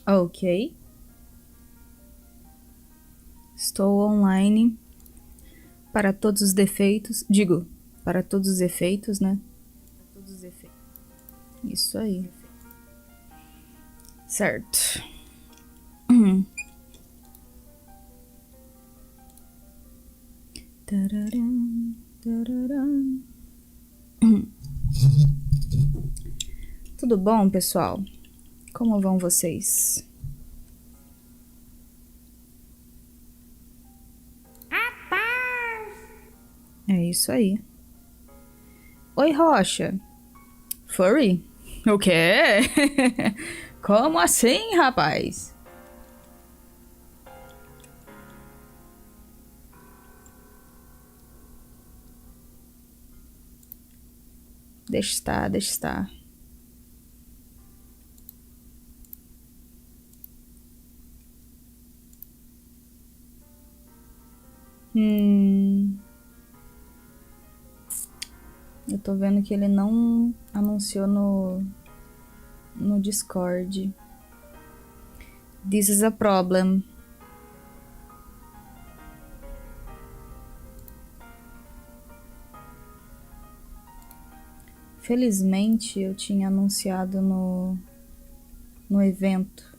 Ok. Estou online para todos os defeitos. Digo, para todos os efeitos, né? Todos os efeitos. Isso aí. Certo. Tararam, tararam. Tudo bom, pessoal? Como vão vocês? É isso aí. Oi, Rocha. Furry? O quê? Como assim, rapaz? Deixa estar, deixa estar. Eu tô vendo que ele não anunciou no Discord. This is a problem. Felizmente eu tinha anunciado no evento.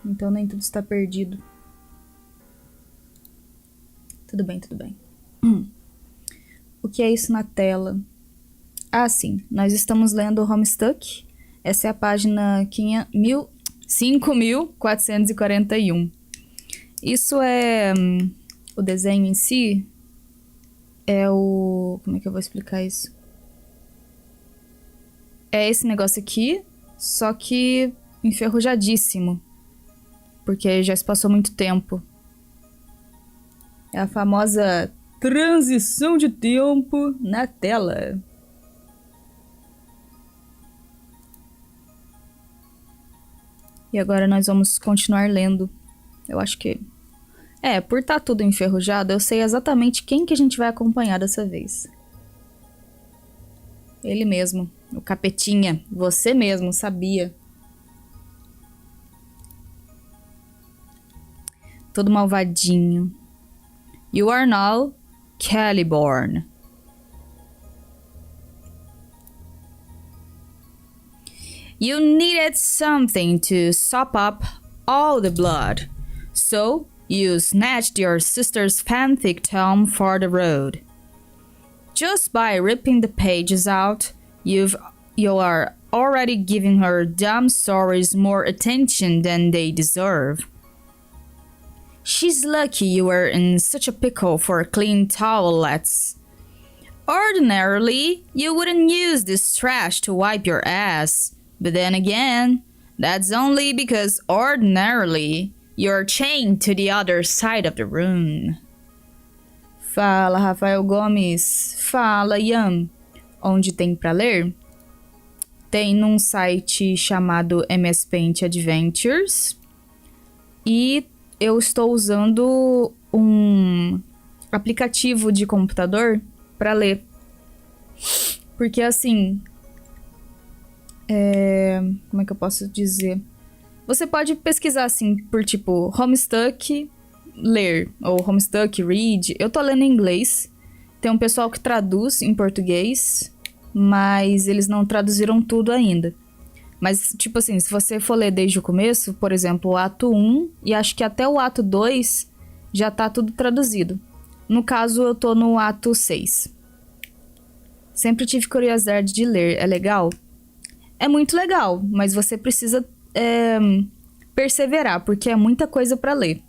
Então nem tudo está perdido. Tudo bem, tudo bem. O que é isso na tela? Ah, sim. Nós estamos lendo o HOMESTUCK. Essa é a página 5441. Isso é... o desenho em si é o... Como é que eu vou explicar isso? É esse negócio aqui, só que enferrujadíssimo. Porque já se passou muito tempo. É a famosa transição de tempo na tela. E agora nós vamos continuar lendo. Eu acho que... por estar tudo enferrujado, eu sei exatamente quem que a gente vai acompanhar dessa vez. Ele mesmo, o capetinha. Você mesmo, sabia. Todo malvadinho. You are now Caliborn. You needed something to sop up all the blood, so you snatched your sister's fanfic tome for the road. Just by ripping the pages out, you are already giving her dumb stories more attention than they deserve. She's lucky you were in such a pickle for clean towelettes. Ordinarily, you wouldn't use this trash to wipe your ass. But then again, that's only because ordinarily you're chained to the other side of the room. Fala, Rafael Gomes. Fala, Ian. Onde tem pra ler? Tem num site chamado MS Paint Adventures. E eu estou usando um aplicativo de computador pra ler. Porque assim... como é que eu posso dizer? Você pode pesquisar assim por tipo HOMESTUCK ler ou HOMESTUCK read. Eu tô lendo em inglês. Tem um pessoal que traduz em português, mas eles não traduziram tudo ainda. Mas tipo assim, se você for ler desde o começo, por exemplo, o ato 1 e acho que até o ato 2 já tá tudo traduzido. No caso, eu tô no ato 6. Sempre tive curiosidade de ler. É legal? É muito legal, mas você precisa perseverar, porque é muita coisa pra ler.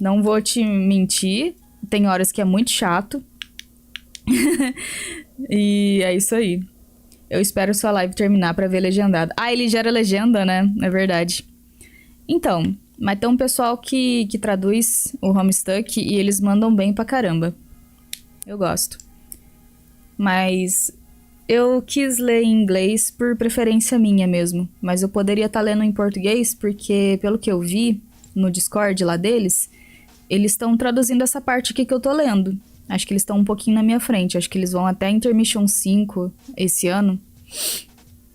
Não vou te mentir, tem horas que é muito chato. E é isso aí. Eu espero sua live terminar pra ver legendado. Ah, ele gera legenda, né? É verdade. Então, mas tem um pessoal que traduz o HOMESTUCK e eles mandam bem pra caramba. Eu gosto. Mas... eu quis ler em inglês por preferência minha mesmo, mas eu poderia estar lendo em português porque, pelo que eu vi no Discord lá deles, eles estão traduzindo essa parte aqui que eu tô lendo. Acho que eles estão um pouquinho na minha frente, acho que eles vão até Intermission 5 esse ano.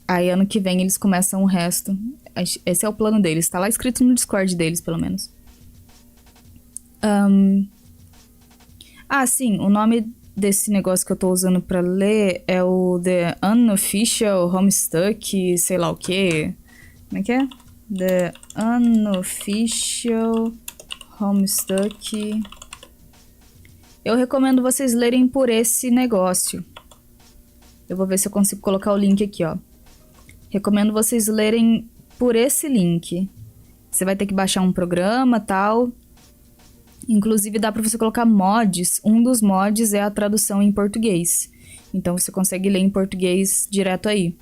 Aí ano que vem eles começam o resto. Esse é o plano deles. Tá lá escrito no Discord deles, pelo menos. Sim. O nome desse negócio que eu tô usando pra ler é o The Unofficial Homestuck, sei lá o quê. Como é que é? The Unofficial Homestuck. Eu recomendo vocês lerem por esse negócio. Eu vou ver se eu consigo colocar o link aqui, ó. Recomendo vocês lerem por esse link. Você vai ter que baixar um programa e tal. Inclusive dá pra você colocar mods. Um dos mods é a tradução em português. Então você consegue ler em português direto aí.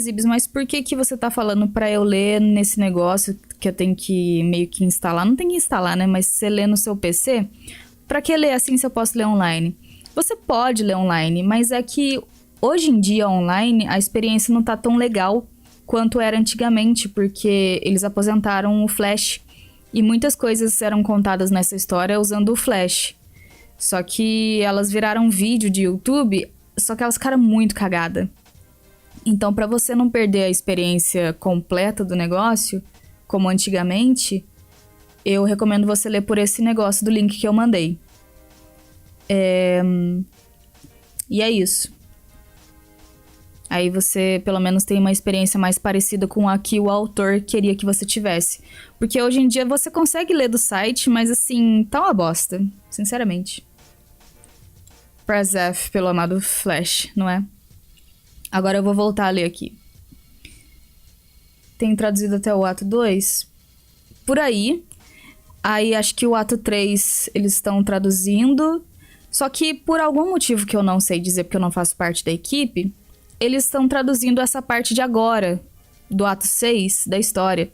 Zibs, mas por que você tá falando pra eu ler nesse negócio que eu tenho que meio que instalar? Não tem que instalar, né? Mas você lê no seu PC... Pra que ler assim se eu posso ler online? Você pode ler online, mas é que hoje em dia online a experiência não tá tão legal quanto era antigamente, porque eles aposentaram o Flash e muitas coisas eram contadas nessa história usando o Flash. Só que elas viraram vídeo de YouTube, só que elas ficaram muito cagadas. Então, pra você não perder a experiência completa do negócio, como antigamente... Eu recomendo você ler por esse negócio do link que eu mandei. E é isso. Aí você, pelo menos, tem uma experiência mais parecida com a que o autor queria que você tivesse. Porque hoje em dia você consegue ler do site, mas assim, tá uma bosta. Sinceramente. Press F pelo amado Flash, não é? Agora eu vou voltar a ler aqui. Tem traduzido até o ato 2? Por aí... Aí acho que o ato 3 eles estão traduzindo. Só que por algum motivo que eu não sei dizer, porque eu não faço parte da equipe, eles estão traduzindo essa parte de agora, do ato 6 da história.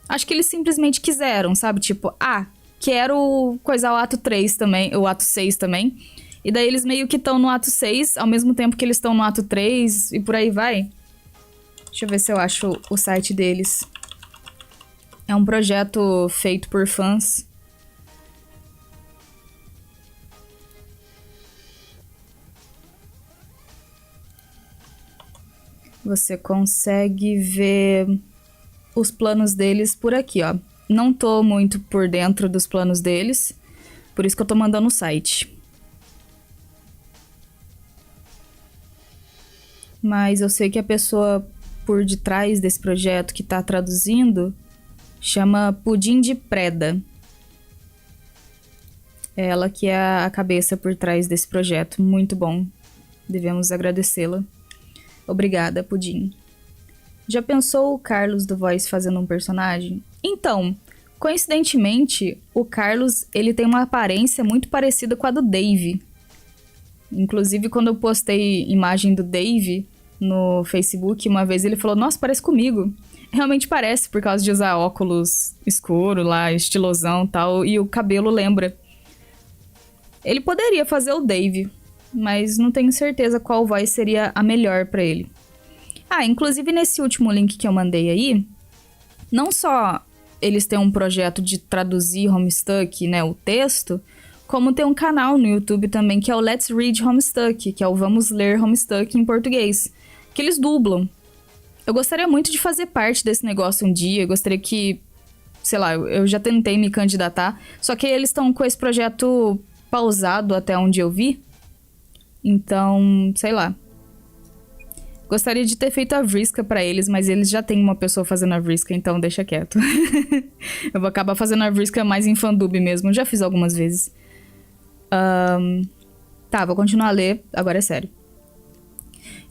Acho que eles simplesmente quiseram, sabe? Tipo, quero coisar o ato 3 também, o ato 6 também. E daí eles meio que estão no ato 6, ao mesmo tempo que eles estão no ato 3 e por aí vai. Deixa eu ver se eu acho o site deles. É um projeto feito por fãs. Você consegue ver os planos deles por aqui, ó. Não tô muito por dentro dos planos deles, por isso que eu tô mandando o site. Mas eu sei que a pessoa por detrás desse projeto que tá traduzindo... chama Pudim de Preda. É ela que é a cabeça por trás desse projeto. Muito bom. Devemos agradecê-la. Obrigada, Pudim. Já pensou o Carlos do Voice fazendo um personagem? Então, coincidentemente, o Carlos ele tem uma aparência muito parecida com a do Dave. Inclusive, quando eu postei imagem do Dave no Facebook, uma vez ele falou, nossa, parece comigo. Realmente parece, por causa de usar óculos escuro lá, estilosão e tal, e o cabelo lembra. Ele poderia fazer o Dave, mas não tenho certeza qual voz seria a melhor pra ele. Inclusive nesse último link que eu mandei aí, não só eles têm um projeto de traduzir Homestuck, né, o texto, como tem um canal no YouTube também que é o Let's Read Homestuck, que é o Vamos Ler Homestuck em português, que eles dublam. Eu gostaria muito de fazer parte desse negócio um dia, eu gostaria que, sei lá, eu já tentei me candidatar, só que eles estão com esse projeto pausado até onde eu vi, então, sei lá. Gostaria de ter feito a Vriska pra eles, mas eles já têm uma pessoa fazendo a Vriska, então deixa quieto. Eu vou acabar fazendo a Vriska mais em fandub mesmo, já fiz algumas vezes. Tá, vou continuar a ler, agora é sério.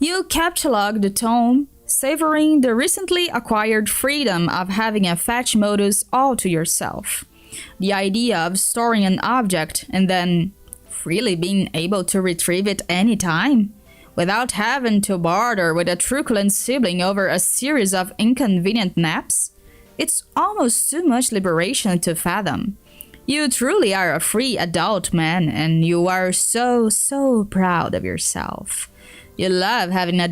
You catalog the tome, savoring the recently acquired freedom of having a fetch modus all to yourself. The idea of storing an object and then freely being able to retrieve it anytime, without having to bother with a truculent sibling over a series of inconvenient naps? It's almost too much liberation to fathom. You truly are a free adult man, and you are so, so proud of yourself. You love having a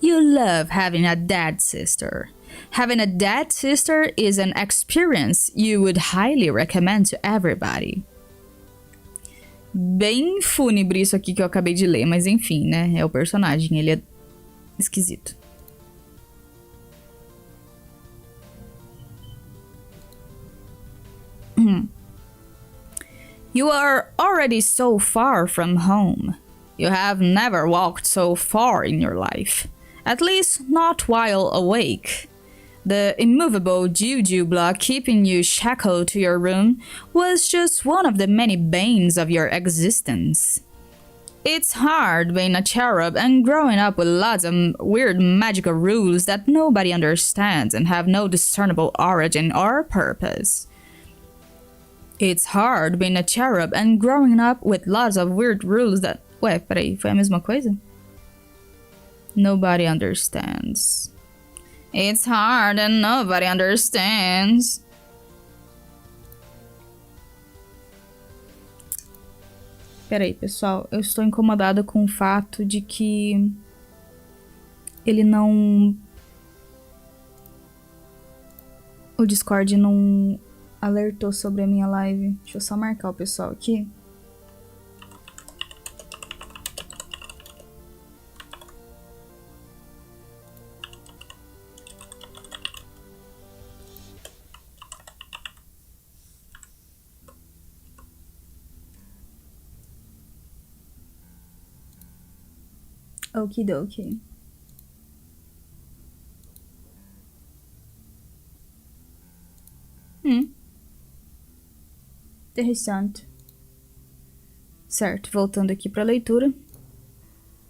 You love having a dad sister. Having a dad sister is an experience you would highly recommend to everybody. Bem fúnebre isso aqui que eu acabei de ler, mas enfim, né? É o personagem, ele é esquisito. You are already so far from home. You have never walked so far in your life. At least not while awake. The immovable juju block keeping you shackled to your room was just one of the many banes of your existence. It's hard being a cherub and growing up with lots of weird magical rules that nobody understands and have no discernible origin or purpose. It's hard being a cherub and growing up with lots of weird rules that... Ué, peraí, foi a mesma coisa? Nobody understands. It's hard and nobody understands. Peraí, pessoal, eu estou incomodada com o fato de que ele não... O Discord não alertou sobre a minha live. Deixa eu só marcar o pessoal aqui. Okidoki. Interessante. Certo, voltando aqui pra leitura.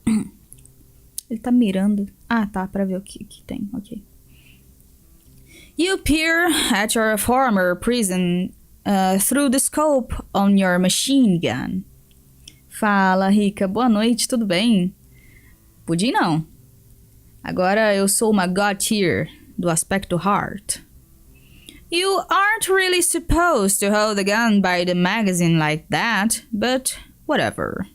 Ele tá mirando. Ah, tá, pra ver o que tem, ok. You peer at your former prison through the scope on your machine gun. Fala, Rica. Boa noite, tudo bem? Pudim não. Agora eu sou uma God tier do aspecto heart. You aren't really supposed to hold the gun by the magazine like that, but whatever.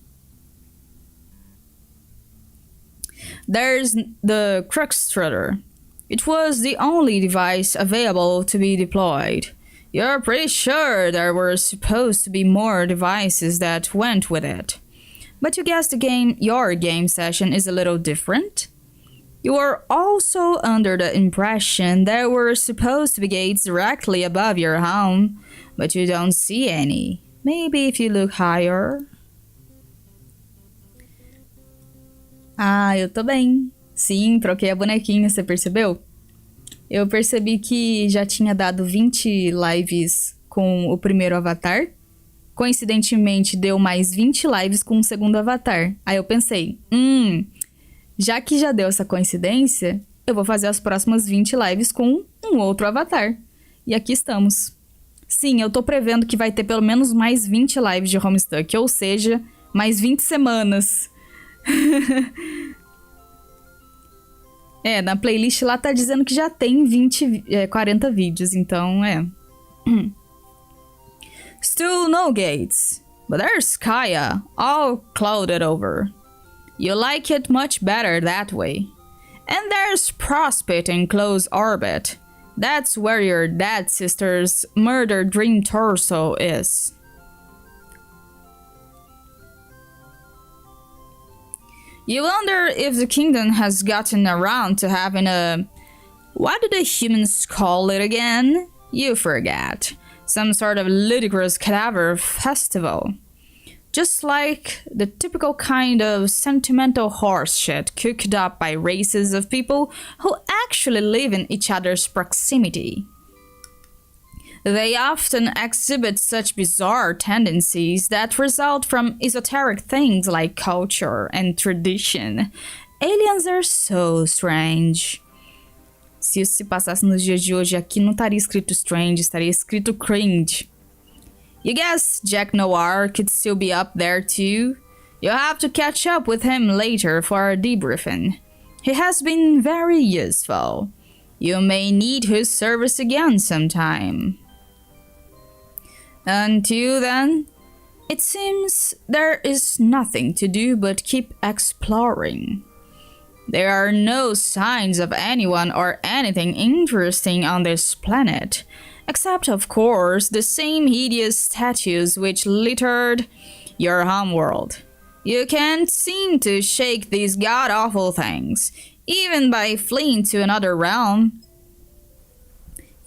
There's the Cruxstrutter. It was the only device available to be deployed. You're pretty sure there were supposed to be more devices that went with it. But you guess your game session is a little different? You are also under the impression there were supposed to be gates directly above your home, but you don't see any. Maybe if you look higher. Ah, eu tô bem. Sim, troquei a bonequinha, você percebeu? Eu percebi que já tinha dado 20 lives com o primeiro avatar. Coincidentemente, deu mais 20 lives com o segundo avatar. Aí eu pensei, já que já deu essa coincidência, eu vou fazer as próximas 20 lives com um outro avatar. E aqui estamos. Sim, eu tô prevendo que vai ter pelo menos mais 20 lives de Homestuck, ou seja, mais 20 semanas. Na playlist lá tá dizendo que já tem 40 vídeos, então Still no gates, but there's Kaya, all clouded over. You like it much better that way. And there's Prospect in close orbit. That's where your dead sister's murder dream torso is. You wonder if the kingdom has gotten around to having a... What do the humans call it again? You forget. Some sort of ludicrous cadaver festival. Just like the typical kind of sentimental horse shit cooked up by races of people who actually live in each other's proximity. They often exhibit such bizarre tendencies that result from esoteric things like culture and tradition. Aliens are so strange. Se isso se passasse nos dias de hoje, aqui não estaria escrito strange, estaria escrito cringe. You guess Jack Noir could still be up there too? You'll have to catch up with him later for a debriefing. He has been very useful. You may need his service again sometime. Until then, it seems there is nothing to do but keep exploring. There are no signs of anyone or anything interesting on this planet, except of course the same hideous statues which littered your homeworld. You can't seem to shake these god-awful things, even by fleeing to another realm.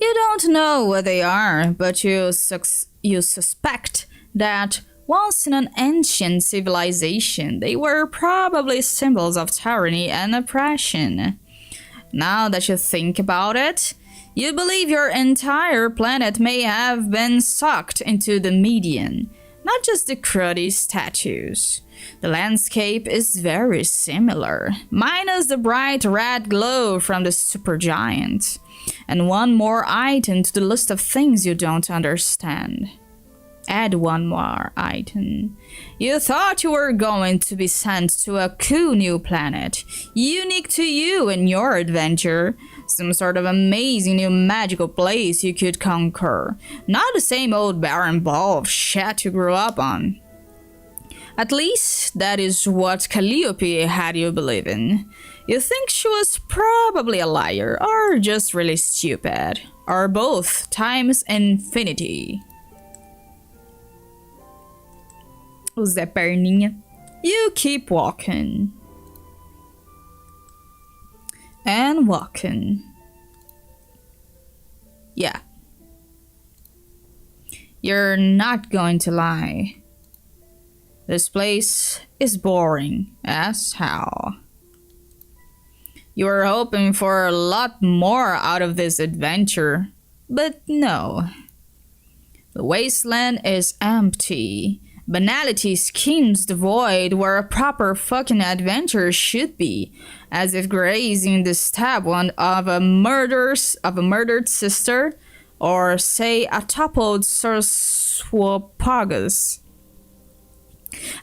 You don't know what they are, but you suspect that once in an ancient civilization, they were probably symbols of tyranny and oppression. Now that you think about it, you believe your entire planet may have been sucked into the median, not just the cruddy statues. The landscape is very similar, minus the bright red glow from the supergiant. And one more item to the list of things you don't understand. Add one more item. You thought you were going to be sent to a cool new planet, unique to you and your adventure. Some sort of amazing new magical place you could conquer. Not the same old barren ball of shit you grew up on. At least, that is what Calliope had you believe in. You think she was probably a liar, or just really stupid. Or both, times infinity. O Zé Perninha. You keep walking. And walking. Yeah. You're not going to lie. This place is boring as hell. You were hoping for a lot more out of this adventure, but no. The wasteland is empty. Banality skims the void where a proper fucking adventure should be, as if grazing the stab wound of a murdered sister, or say a toppled sarcophagus.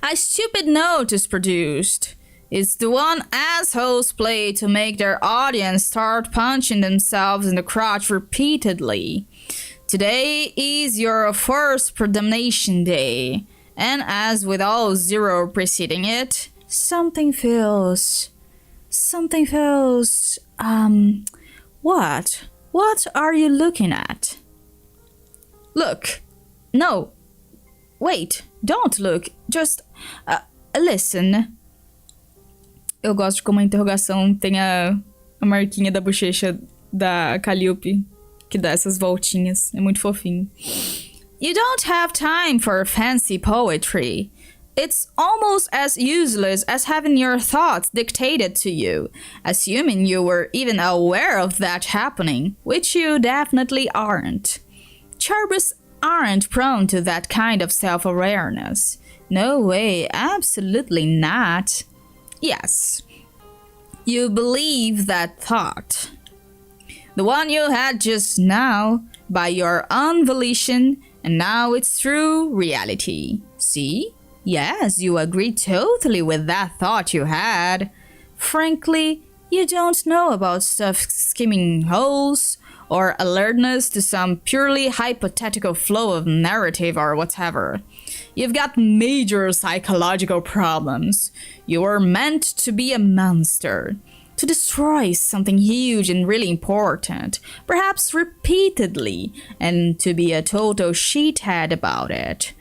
A stupid note is produced. It's the one assholes play to make their audience start punching themselves in the crotch repeatedly. Today is your first predamnation day. And as with all zero preceding it, something feels... What? What are you looking at? Look. No. Wait, don't look. Just... listen. Eu gosto de como a interrogação tem a marquinha da bochecha da Calliope, que dá essas voltinhas. É muito fofinho. You don't have time for fancy poetry. It's almost as useless as having your thoughts dictated to you, assuming you were even aware of that happening, which you definitely aren't. Cherubs aren't prone to that kind of self-awareness. No way, absolutely not. Yes, you believe that thought. The one you had just now, by your own volition, and now it's true reality. See? Yes, you agree totally with that thought you had. Frankly, you don't know about stuff skimming holes, or alertness to some purely hypothetical flow of narrative or whatever. You've got major psychological problems. You were meant to be a monster. To destroy something huge and really important, perhaps repeatedly, and to be a total sheethead about it.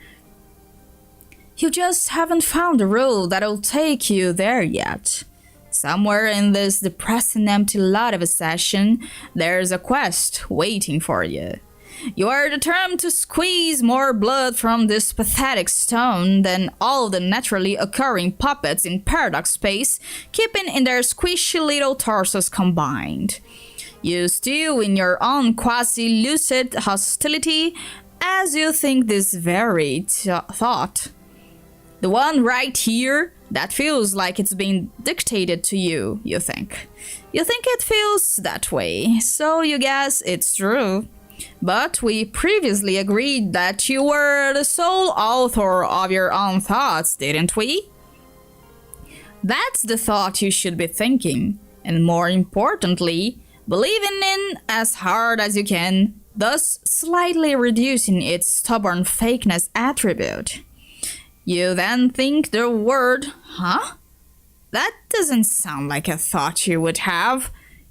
You just haven't found a road that'll take you there yet. Somewhere in this depressing empty lot of a session, there's a quest waiting for you. You are determined to squeeze more blood from this pathetic stone than all the naturally occurring puppets in paradox space, keeping in their squishy little torsos combined. You stew in your own quasi-lucid hostility as you think this very thought. The one right here that feels like it's being dictated to you, you think. You think it feels that way, so you guess it's true. But we previously agreed that you were the sole author of your own thoughts, didn't we? That's the thought you should be thinking, and more importantly, believing in as hard as you can, thus slightly reducing its stubborn fakeness attribute. You then think the word, huh? That doesn't sound like a thought you would have.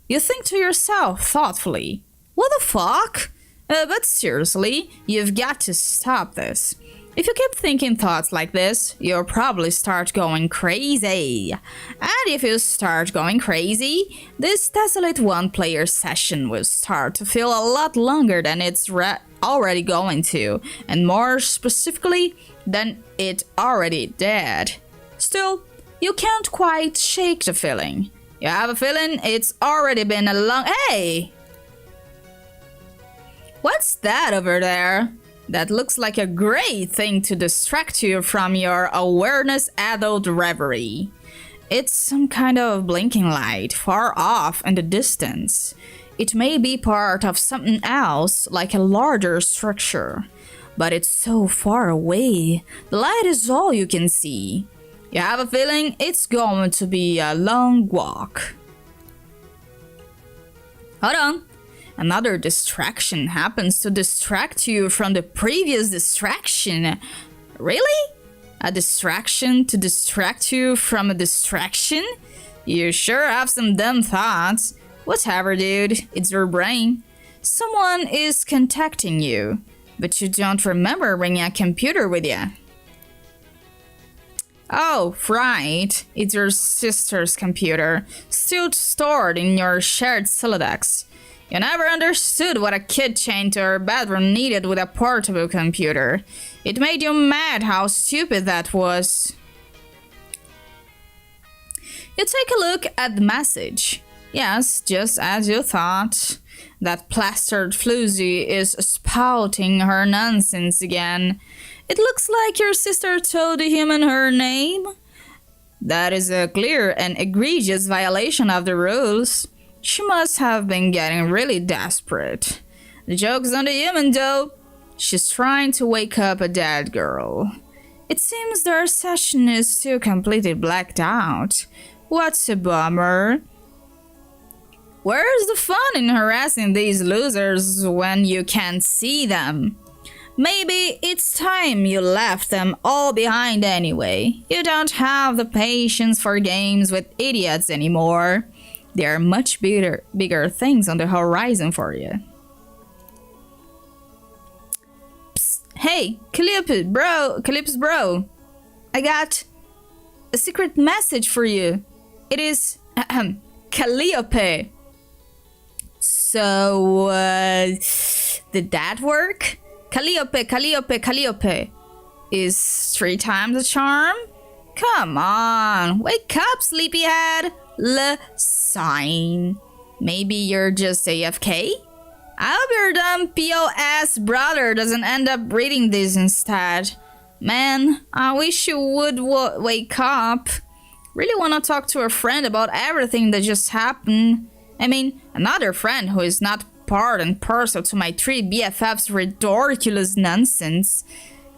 You think to yourself thoughtfully, what the fuck? But seriously, you've got to stop this. If you keep thinking thoughts like this, you'll probably start going crazy. And if you start going crazy, this desolate one-player session will start to feel a lot longer than it's already going to, and more specifically, than it already did. Still, you can't quite shake the feeling. You have a feeling it's already been a long... Hey! What's that over there? That looks like a great thing to distract you from your awareness adult reverie. It's some kind of blinking light far off in the distance. It may be part of something else, like a larger structure. But it's so far away, the light is all you can see. You have a feeling it's going to be a long walk. Hold on. Another distraction happens to distract you from the previous distraction. Really? A distraction to distract you from a distraction? You sure have some dumb thoughts. Whatever, dude. It's your brain. Someone is contacting you, but you don't remember bringing a computer with you. Oh, right. It's your sister's computer, still stored in your shared Silodex. You never understood what a kid chained to her bedroom needed with a portable computer. It made you mad how stupid that was. You take a look at the message. Yes, just as you thought. That plastered floozy is spouting her nonsense again. It looks like your sister told the human her name. That is a clear and egregious violation of the rules. She must have been getting really desperate. The joke's on the human, though. She's trying to wake up a dead girl. It seems their session is still completely blacked out. What's a bummer. Where's the fun in harassing these losers when you can't see them? Maybe it's time you left them all behind anyway. You don't have the patience for games with idiots anymore. There are much bigger things on the horizon for you. Psst, hey, Calypso bro. I got a secret message for you. It is Calliope. So, did that work? Calliope. Is 3 times the charm? Come on, wake up, sleepyhead. Sign. Maybe you're just AFK? I hope your dumb POS brother doesn't end up reading this instead. Man, I wish you would wake up. Really want to talk to a friend about everything that just happened. I mean, another friend who is not part and parcel to my 3 BFFs' ridiculous nonsense.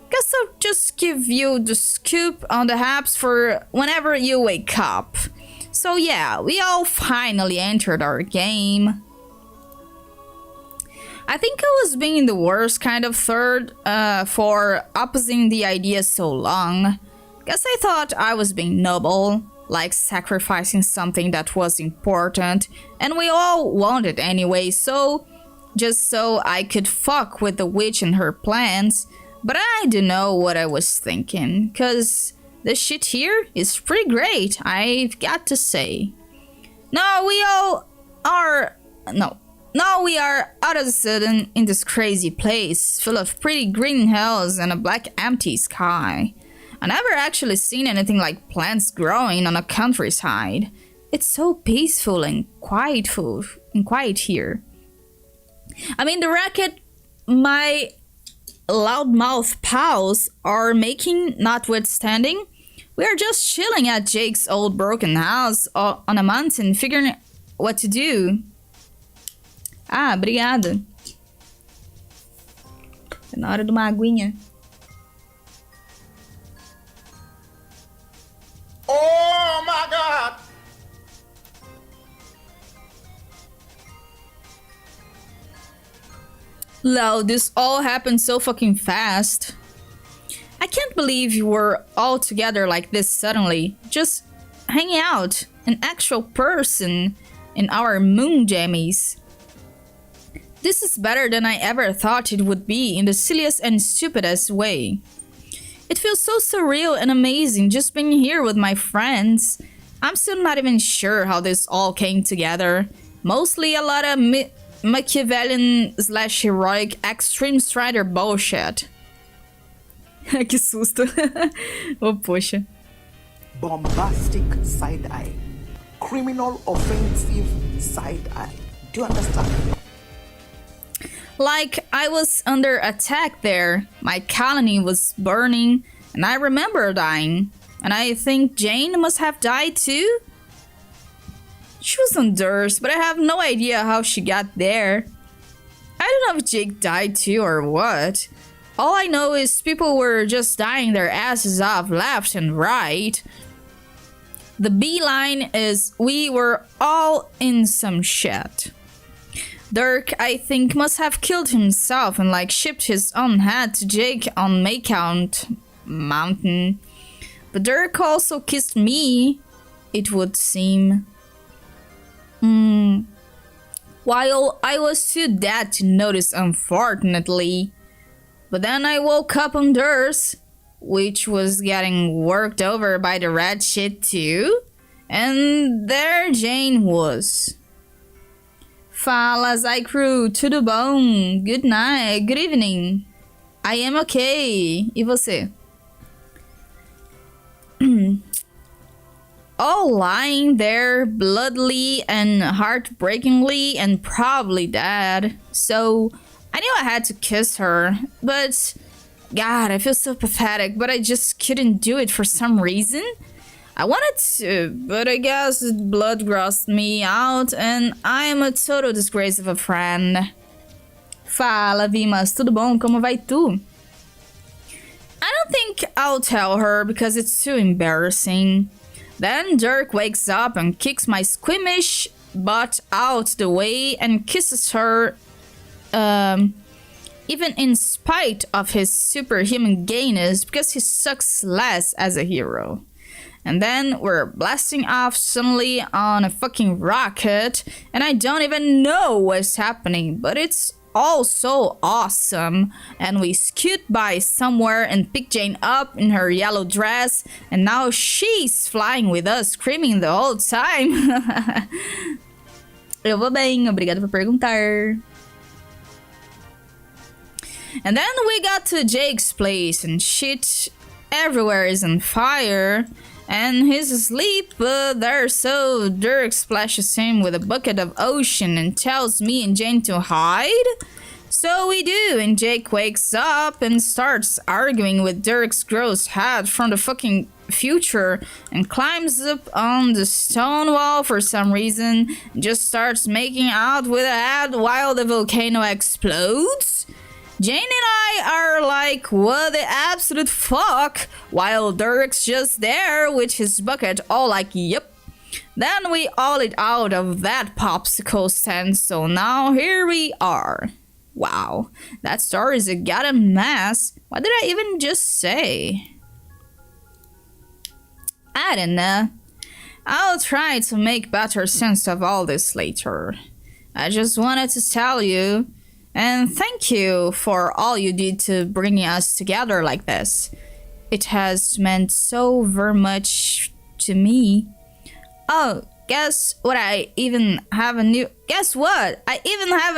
Guess I'll just give you the scoop on the haps for whenever you wake up. So yeah, we all finally entered our game. I think I was being the worst kind of third for opposing the idea so long. Guess I thought I was being noble, like sacrificing something that was important, and we all wanted anyway, so just so I could fuck with the witch and her plans. But I don't know what I was thinking, cause the shit here is pretty great, I've got to say. Now we are all of a sudden in this crazy place, full of pretty green hills and a black empty sky. I never actually seen anything like plants growing on a countryside. It's so peaceful and quiet here. I mean, the racket my loudmouth pals are making notwithstanding, we are just chilling at Jake's old broken house on a mountain, figuring what to do. Ah, obrigada. Tá na hora de uma aguinha. Oh my God! Lol, this all happened so fucking fast. I can't believe you were all together like this suddenly. Just hanging out, an actual person in our moon jammies. This is better than I ever thought it would be in the silliest and stupidest way. It feels so surreal and amazing just being here with my friends. I'm still not even sure how this all came together. Mostly a lot of Machiavellian / heroic extreme strider bullshit. Que susto. Oh, poxa. Bombastic side eye. Criminal offensive side eye. Do you understand? Like, I was under attack there. My colony was burning, and I remember dying. And I think Jane must have died too? She was on Durst, but I have no idea how she got there. I don't know if Jake died too or what. All I know is people were just dying their asses off left and right. The beeline is we were all in some shit. Dirk, I think, must have killed himself and like shipped his own head to Jake on Maycount Mountain. But Dirk also kissed me, it would seem. While I was too dead to notice, unfortunately. But then I woke up on Durst, which was getting worked over by the red shit too. And there Jane was. Fala, Zai Crew, tudo bom? Good night, good evening. I am okay. E você? All lying there bloodily and heartbreakingly and probably dead. So I knew I had to kiss her, but God, I feel so pathetic, but I just couldn't do it for some reason. I wanted to, but I guess blood grossed me out and I am a total disgrace of a friend. Fala, Vimas, tudo bom? Como vai tu? I don't think I'll tell her because it's too embarrassing. Then Dirk wakes up and kicks my squeamish butt out the way and kisses her, even in spite of his superhuman gayness, because he sucks less as a hero. And then we're blasting off suddenly on a fucking rocket, and I don't even know what's happening, but it's all so awesome. And we scoot by somewhere and pick Jane up in her yellow dress, and now she's flying with us, screaming the whole time. Eu vou bem, obrigada por perguntar. And then we got to Jake's place and shit everywhere is on fire. And he's asleep there, so Dirk splashes him with a bucket of ocean and tells me and Jane to hide. So we do, and Jake wakes up and starts arguing with Dirk's gross head from the fucking future and climbs up on the stone wall for some reason and just starts making out with a head while the volcano explodes. Jane and I are like, what the absolute fuck? While Dirk's just there with his bucket all like, yep. Then we all eat out of that popsicle stand, so now here we are. Wow, that story is a goddamn mess. What did I even just say? I don't know. I'll try to make better sense of all this later. I just wanted to tell you. And thank you for all you did to bring us together like this. It has meant so very much to me. Oh, guess what? I even have a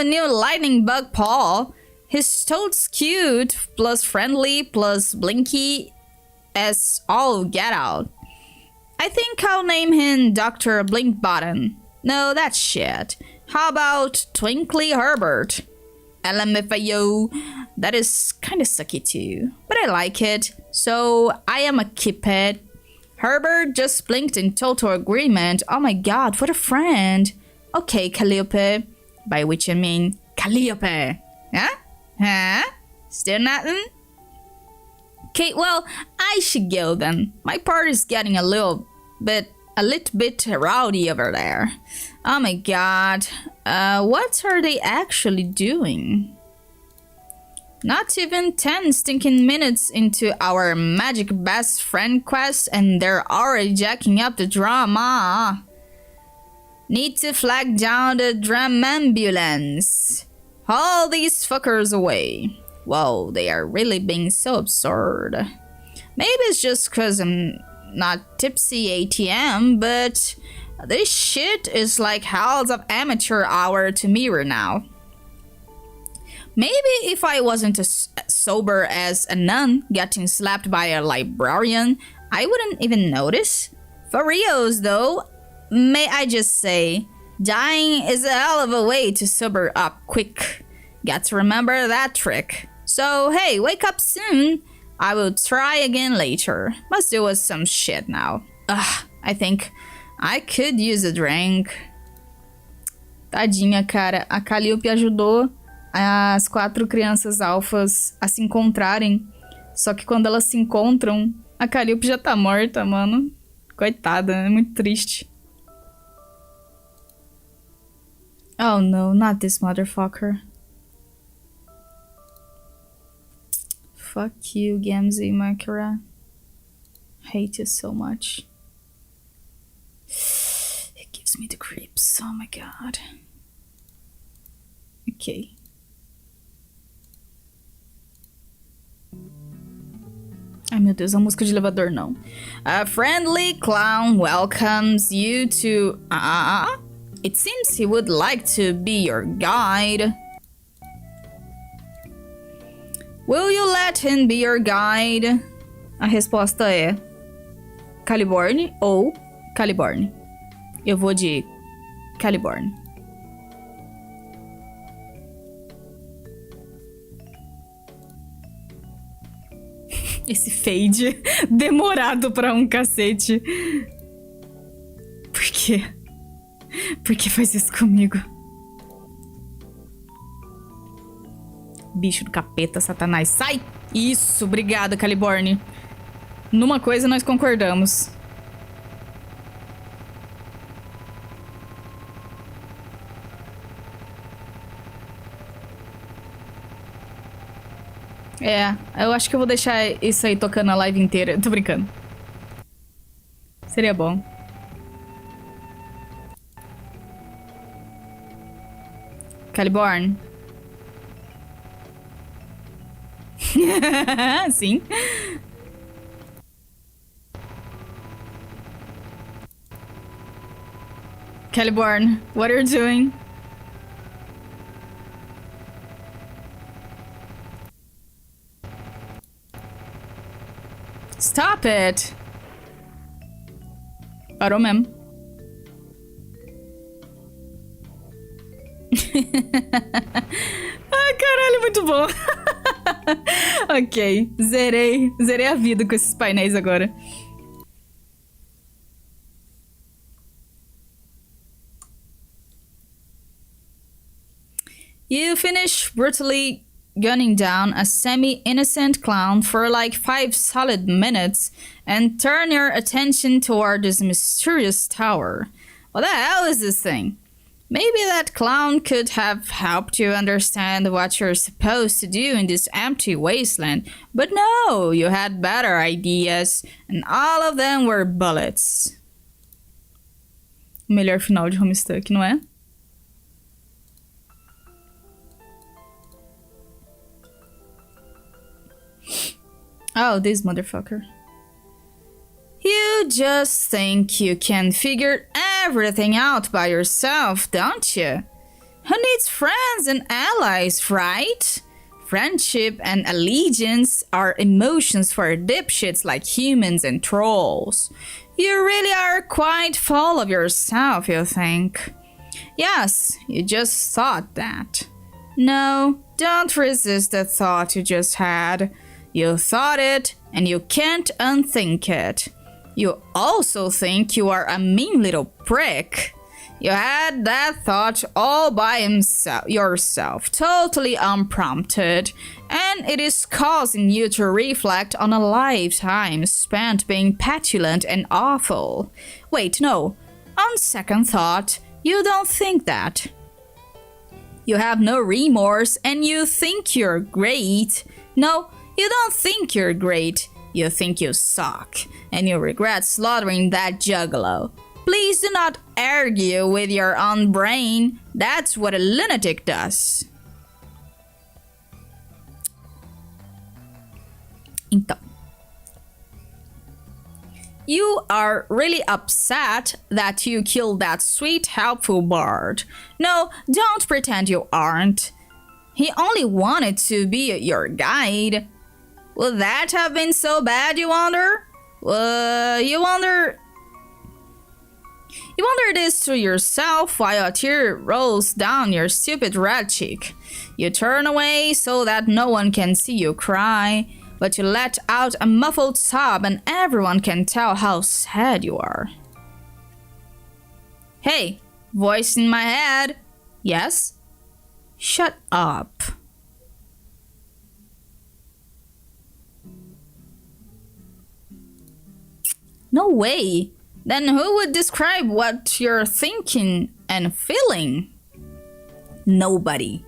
new lightning bug paw. He's totes cute, plus friendly, plus blinky as all get out. I think I'll name him Dr. Blinkbottom. No, that's shit. How about Twinkly Herbert? LMFAO. That is kind of sucky too, but I like it, so I am a keep it. Herbert just blinked in total agreement. Oh my god, what a friend. Okay, Calliope. By which I mean Calliope. Huh? Huh? Still nothing? Okay, well, I should go then. My party's getting a little bit rowdy over there. Oh my god. What are they actually doing? Not even 10 stinking minutes into our magic best friend quest and they're already jacking up the drama. Need to flag down the dramambulance. Haul these fuckers away. Whoa, they are really being so absurd. Maybe it's just cause I'm not tipsy ATM, but This shit is like hells of amateur hour to mirror now. Maybe if I wasn't as sober as a nun getting slapped by a librarian, I wouldn't even notice. For reals though, may I just say, dying is a hell of a way to sober up quick. Got to remember that trick. So hey, wake up soon. I will try again later. Must do with some shit now. Ugh, I think I could use a drink. Tadinha, cara. A Calliope ajudou as 4 crianças alfas a se encontrarem. Só que quando elas se encontram, a Calliope já tá morta, mano. Coitada, é muito triste. Oh no, not this motherfucker. Fuck you, Gamzee Makara. Hate you so much. It gives me the creeps. Oh my god. Ok. Ai meu Deus, a música de elevador não. A friendly clown welcomes you to... It seems he would like to be your guide. Will you let him be your guide? A resposta é Caliborn ou Caliborn. Eu vou de Caliborn. Esse fade demorado pra um cacete. Por quê? Por que faz isso comigo? Bicho do capeta, satanás. Sai! Isso, obrigada, Caliborn. Numa coisa nós concordamos. É, eu acho que eu vou deixar isso aí tocando a live inteira. Tô brincando. Seria bom. Caliborn. Sim. Caliborn, what are you doing? Stop it! Parou mesmo. Ai, caralho, muito bom. Ok, zerei a vida com esses painéis agora. You finish brutally gunning down a semi-innocent clown for like 5 solid minutes and turn your attention toward this mysterious tower. What the hell is this thing? Maybe that clown could have helped you understand what you're supposed to do in this empty wasteland, but no, you had better ideas, and all of them were bullets. Melhor final de Homestuck, não é? Oh, this motherfucker. You just think you can figure everything out by yourself, don't you? Who needs friends and allies, right? Friendship and allegiance are emotions for dipshits like humans and trolls. You really are quite full of yourself, you think. Yes, you just thought that. No, don't resist the thought you just had. You thought it, and you can't unthink it. You also think you are a mean little prick. You had that thought all by yourself, totally unprompted, and it is causing you to reflect on a lifetime spent being petulant and awful. Wait, no. On second thought, you don't think that. You have no remorse and you think you're great. No, you don't think you're great. You think you suck, and you regret slaughtering that juggalo. Please do not argue with your own brain. That's what a lunatic does. Então. You are really upset that you killed that sweet, helpful bird. No, don't pretend you aren't. He only wanted to be your guide. Would that have been so bad, you wonder? You wonder this to yourself while a tear rolls down your stupid red cheek. You turn away so that no one can see you cry, but you let out a muffled sob and everyone can tell how sad you are. Hey, voice in my head. Yes? Shut up. No way. Then who would describe what you're thinking and feeling? Nobody.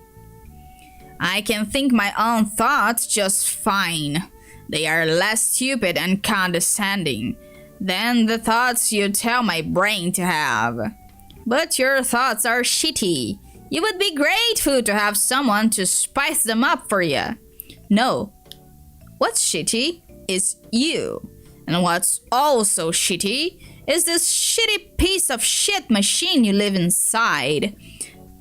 I can think my own thoughts just fine. They are less stupid and condescending than the thoughts you tell my brain to have. But your thoughts are shitty. You would be grateful to have someone to spice them up for you. No. What's shitty is you. And what's also shitty is this shitty piece of shit machine you live inside.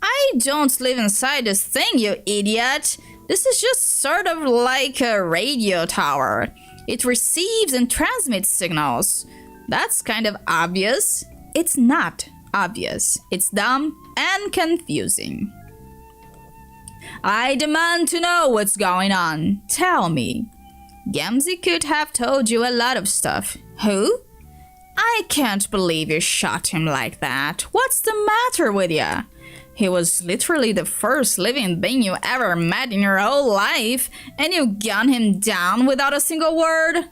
I don't live inside this thing, you idiot. This is just sort of like a radio tower. It receives and transmits signals. That's kind of obvious. It's not obvious. It's dumb and confusing. I demand to know what's going on. Tell me. Gamzee could have told you a lot of stuff. Who? I can't believe you shot him like that. What's the matter with you? He was literally the first living being you ever met in your whole life, and you gunned him down without a single word?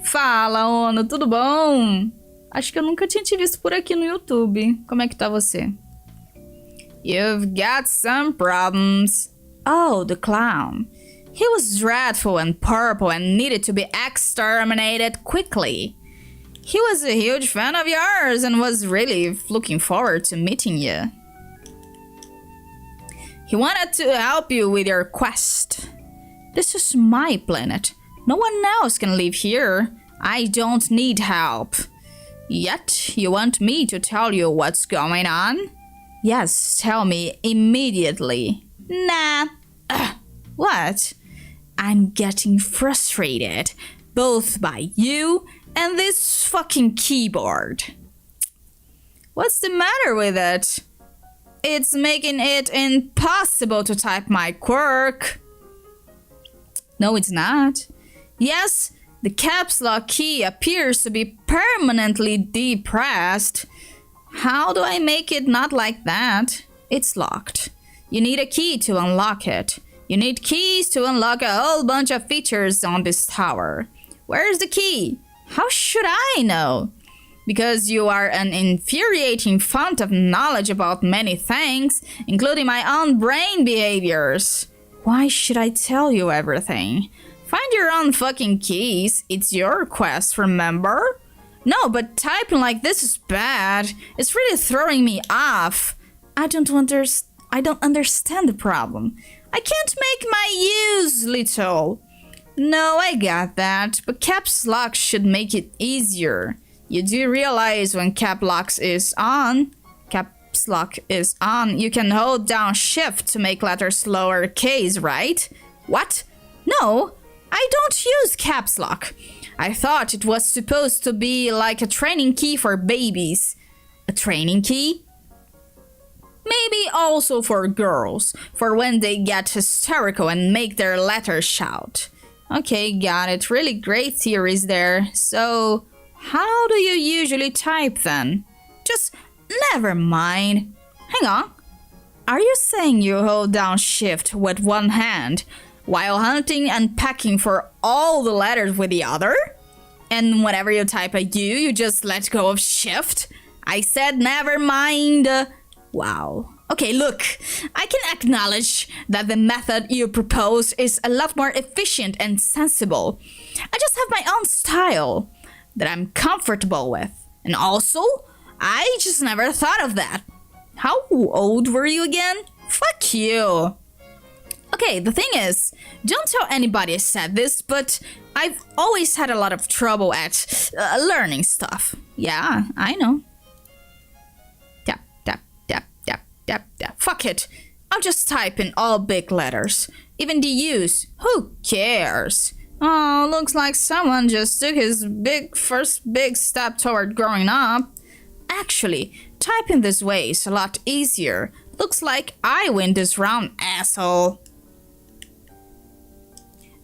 Fala, Ono, tudo bom? Acho que eu nunca tinha te visto por aqui no YouTube. Como é que tá você? You've got some problems. Oh, the clown. He was dreadful and purple and needed to be exterminated quickly. He was a huge fan of yours and was really looking forward to meeting you. He wanted to help you with your quest. This is my planet. No one else can live here. I don't need help. Yet, you want me to tell you what's going on? Yes, tell me immediately. Nah. What? I'm getting frustrated, both by you and this fucking keyboard. What's the matter with it? It's making it impossible to type my quirk. No, it's not. Yes, the caps lock key appears to be permanently depressed. How do I make it not like that? It's locked. You need a key to unlock it. You need keys to unlock a whole bunch of features on this tower. Where's the key? How should I know? Because you are an infuriating font of knowledge about many things, including my own brain behaviors. Why should I tell you everything? Find your own fucking keys. It's your quest, remember? No, but typing like this is bad. It's really throwing me off. I don't understand the problem. I can't make my use little. No, I got that, but caps lock should make it easier. You do realize when caps lock is on, you can hold down shift to make letters lowercase, right? What? No, I don't use caps lock. I thought it was supposed to be like a training key for babies. A training key? Maybe also for girls, for when they get hysterical and make their letters shout. Okay, got it. Really great theories there. So, how do you usually type then? Just never mind. Hang on. Are you saying you hold down shift with one hand while hunting and pecking for all the letters with the other? And whenever you type a U, you just let go of shift? I said never mind. Wow. Okay, look, I can acknowledge that the method you propose is a lot more efficient and sensible. I just have my own style that I'm comfortable with. And also, I just never thought of that. How old were you again? Fuck you. Okay, the thing is, don't tell anybody I said this, but I've always had a lot of trouble at learning stuff. Yeah, I know. Tap, tap, tap, tap, tap, tap. Fuck it. I'll just type in all big letters. Even the U's. Who cares? Oh, looks like someone just took his first big step toward growing up. Actually, typing this way is a lot easier. Looks like I win this round, asshole.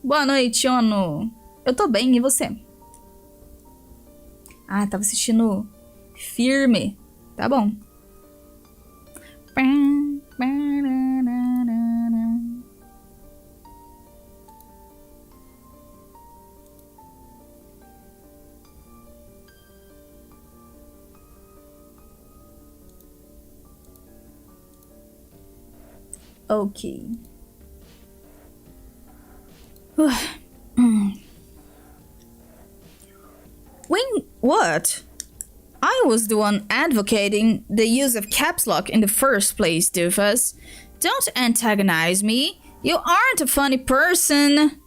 Boa noite, Ono. Eu tô bem, e você? Ah, tava assistindo Firme. Tá bom. Okay. What? I was the one advocating the use of caps lock in the first place, doofus. Don't antagonize me. You aren't a funny person.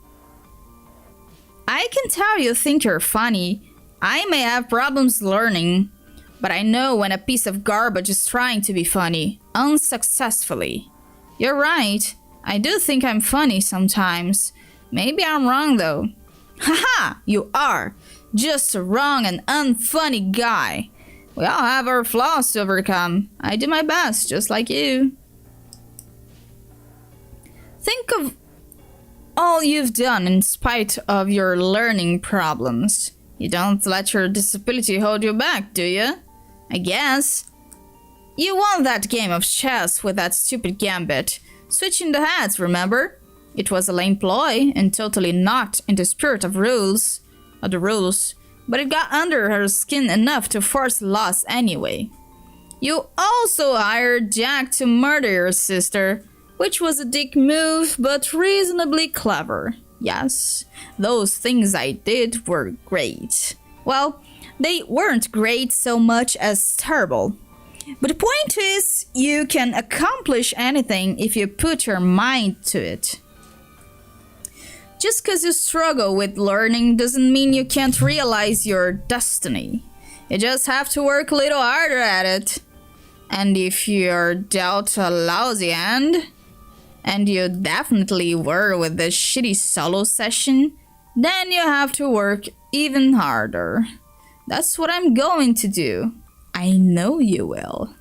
I can tell you think you're funny. I may have problems learning, but I know when a piece of garbage is trying to be funny, unsuccessfully. You're right. I do think I'm funny sometimes. Maybe I'm wrong though. Haha, you are. Just a wrong and unfunny guy. We all have our flaws to overcome. I do my best, just like you. Think of all you've done in spite of your learning problems. You don't let your disability hold you back, do you? I guess. You won that game of chess with that stupid gambit. Switching the heads, remember? It was a lame ploy and totally not in the spirit of the rules, but it got under her skin enough to force loss anyway. You also hired Jack to murder your sister, which was a dick move but reasonably clever. Yes, those things I did were great. Well, they weren't great so much as terrible. But the point is, you can accomplish anything if you put your mind to it. Just because you struggle with learning doesn't mean you can't realize your destiny. You just have to work a little harder at it. And if you're dealt a lousy hand, and you definitely were with this shitty solo session, then you have to work even harder. That's what I'm going to do. I know you will.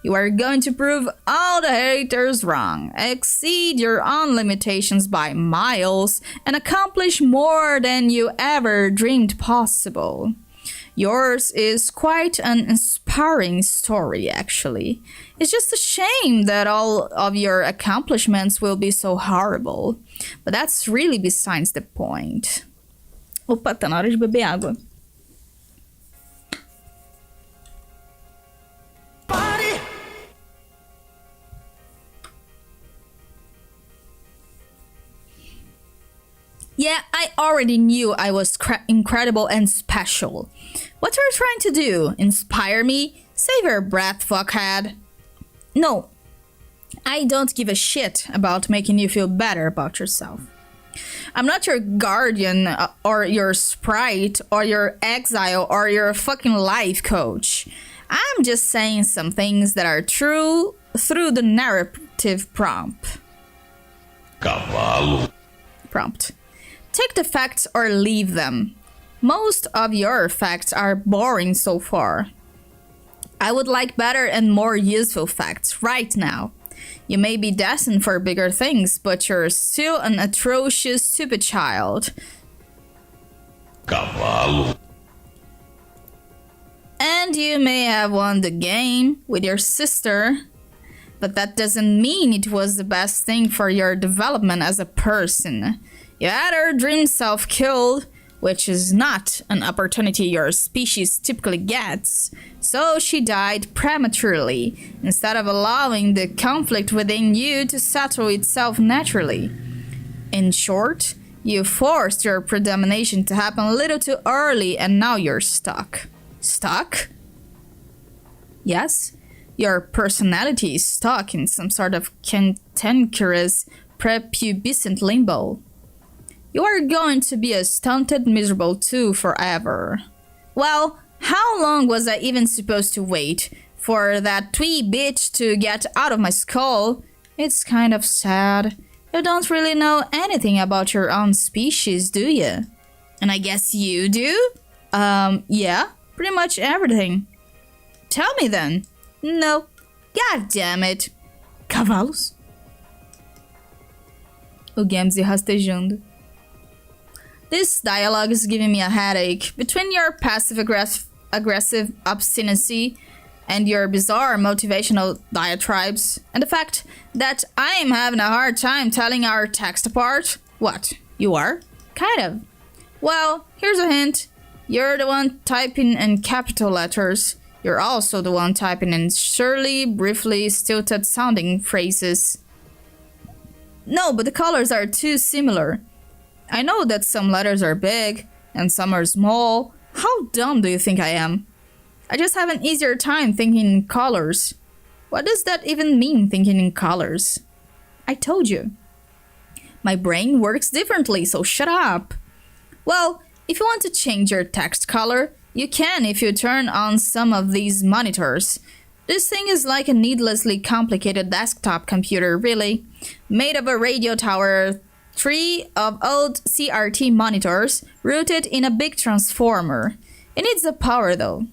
You are going to prove all the haters wrong, exceed your own limitations by miles, and accomplish more than you ever dreamed possible. Yours is quite an inspiring story, actually. It's just a shame that all of your accomplishments will be so horrible. But that's really besides the point. Opa, tá na hora de beber água. Yeah, I already knew I was incredible and special. What are you trying to do? Inspire me? Save your breath, fuckhead. No, I don't give a shit about making you feel better about yourself. I'm not your guardian or your sprite or your exile or your fucking life coach. I'm just saying some things that are true through the narrative prompt. Cavalo. Prompt. Take the facts or leave them. Most of your facts are boring so far. I would like better and more useful facts right now. You may be destined for bigger things, but you're still an atrocious, stupid child. Cavalo. And you may have won the game with your sister, but that doesn't mean it was the best thing for your development as a person. You had her dream self killed, which is not an opportunity your species typically gets, so she died prematurely, instead of allowing the conflict within you to settle itself naturally. In short, you forced your predomination to happen a little too early and now you're stuck. Stuck? Yes, your personality is stuck in some sort of cantankerous prepubescent limbo. You are going to be a stunted miserable too forever. Well, how long was I even supposed to wait for that twee bitch to get out of my skull? It's kind of sad. You don't really know anything about your own species, do you? And I guess you do? Yeah, pretty much everything. Tell me then. No. God damn it. Cavalos? O Gamzee rastejando. This dialogue is giving me a headache. Between your passive-aggressive obstinacy and your bizarre motivational diatribes, and the fact that I'm having a hard time telling our text apart. What? You are? Kind of. Well, here's a hint. You're the one typing in capital letters. You're also the one typing in surly, briefly stilted-sounding phrases. No, but the colors are too similar. I know that some letters are big and some are small. How dumb do you think I am? I just have an easier time thinking in colors. What does that even mean, thinking in colors? I told you. My brain works differently, so shut up. Well, if you want to change your text color, you can if you turn on some of these monitors. This thing is like a needlessly complicated desktop computer, really. Made of a radio tower, 3 of old CRT monitors, rooted in a big transformer. It needs a power though.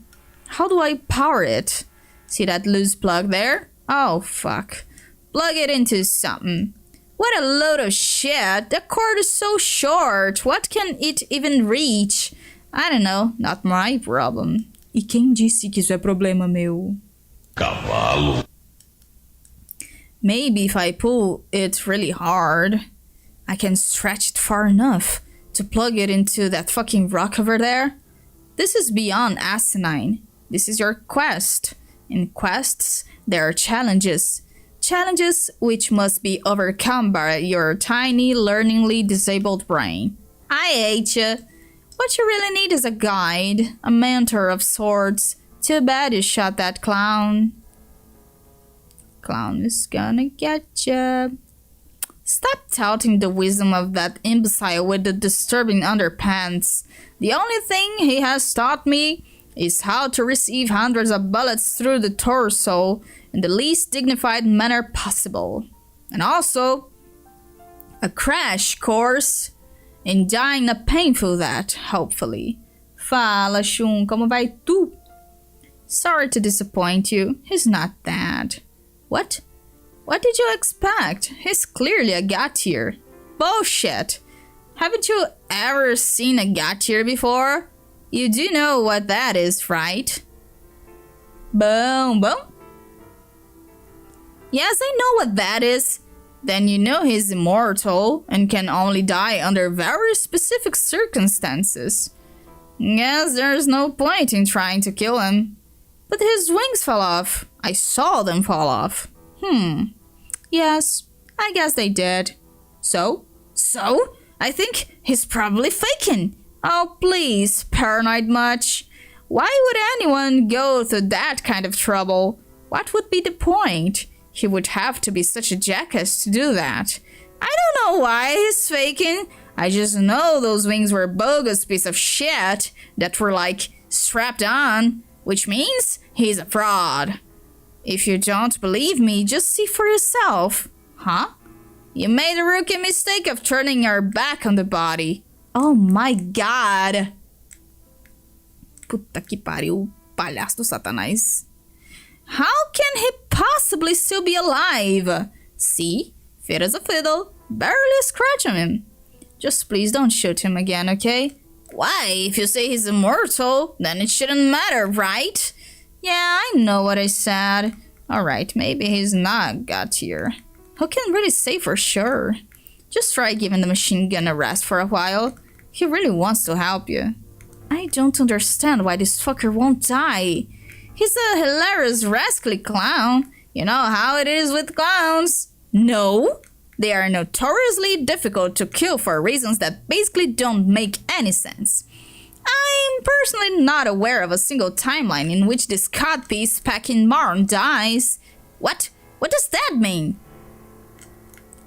How do I power it? See that loose plug there? Oh, fuck. Plug it into something. What a load of shit. The cord is so short. What can it even reach? I don't know. Not my problem. E quem disse que isso é problema meu? Cavalo. Maybe if I pull it really hard, I can stretch it far enough to plug it into that fucking rock over there. This is beyond asinine. This is your quest. In quests, there are challenges. Challenges which must be overcome by your tiny, learningly disabled brain. I hate you. What you really need is a guide, a mentor of sorts. Too bad you shot that clown. Clown is gonna get ya. Stop touting the wisdom of that imbecile with the disturbing underpants. The only thing he has taught me is how to receive hundreds of bullets through the torso in the least dignified manner possible. And also, a crash course in dying a painful death, hopefully. Fala, Shun, como vai tu? Sorry to disappoint you, he's not that. What? What did you expect? He's clearly a god-tier. Bullshit! Haven't you ever seen a god-tier before? You do know what that is, right? Bom, bom? Yes, I know what that is. Then you know he's immortal and can only die under very specific circumstances. Yes, there's no point in trying to kill him. But his wings fell off. I saw them fall off. Yes, I guess they did. So? I think he's probably faking. Oh, please, paranoid much? Why would anyone go through that kind of trouble? What would be the point? He would have to be such a jackass to do that. I don't know why he's faking. I just know those wings were bogus piece of shit that were like strapped on, which means he's a fraud. If you don't believe me, just see for yourself. Huh? You made a rookie mistake of turning your back on the body. Oh my god. Puta que pariu, palhaço do satanás. How can he possibly still be alive? See? Fit as a fiddle. Barely a scratch on him. Just please don't shoot him again, okay? Why? If you say he's immortal, then it shouldn't matter, right? Yeah, I know what I said. Alright, maybe he's not god-tier. Who can really say for sure? Just try giving the machine gun a rest for a while. He really wants to help you. I don't understand why this fucker won't die. He's a hilarious rascally clown. You know how it is with clowns. No, they are notoriously difficult to kill for reasons that basically don't make any sense. I'm personally not aware of a single timeline in which this codpiece packing moron dies. What? What does that mean?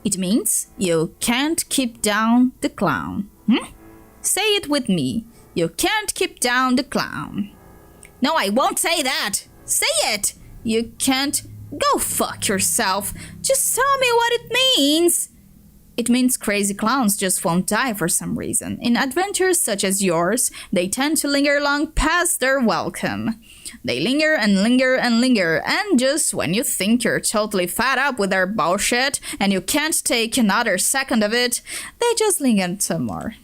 It means you can't keep down the clown. Say it with me. You can't keep down the clown. No, I won't say that. Say it. You can't. Go fuck yourself. Just tell me what it means. It means crazy clowns just won't die for some reason. In adventures such as yours, they tend to linger long past their welcome. They linger and linger and linger, and just when you think you're totally fed up with their bullshit and you can't take another second of it, they just linger some more.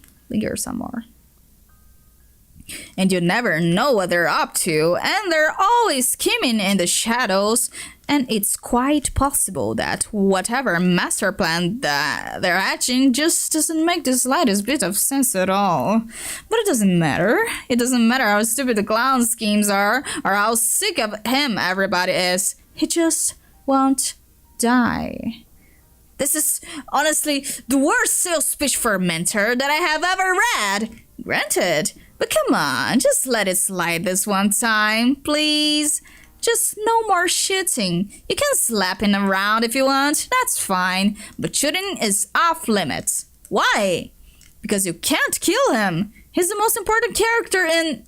And you never know what they're up to, and they're always scheming in the shadows, and it's quite possible that whatever master plan that they're hatching just doesn't make the slightest bit of sense at all. But it doesn't matter. It doesn't matter how stupid the clown schemes are, or how sick of him everybody is. He just won't die. This is honestly the worst sales pitch for a mentor that I have ever read. Granted. But come on, just let it slide this one time, please. Just no more shooting. You can slap him around if you want, that's fine. But shooting is off limits. Why? Because you can't kill him. He's the most important character in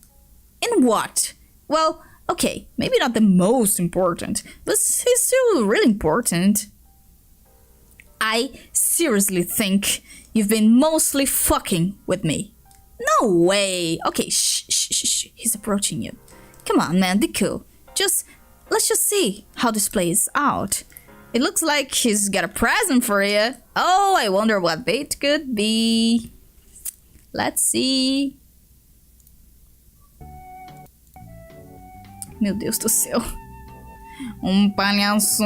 what? Well, okay, maybe not the most important, but he's still really important. I seriously think you've been mostly fucking with me. No way. Okay, shh. He's approaching you. Come on, man, be cool. Let's just see how this plays out. It looks like he's got a present for you. Oh, I wonder what it could be. Let's see. Meu Deus do céu. Palhaço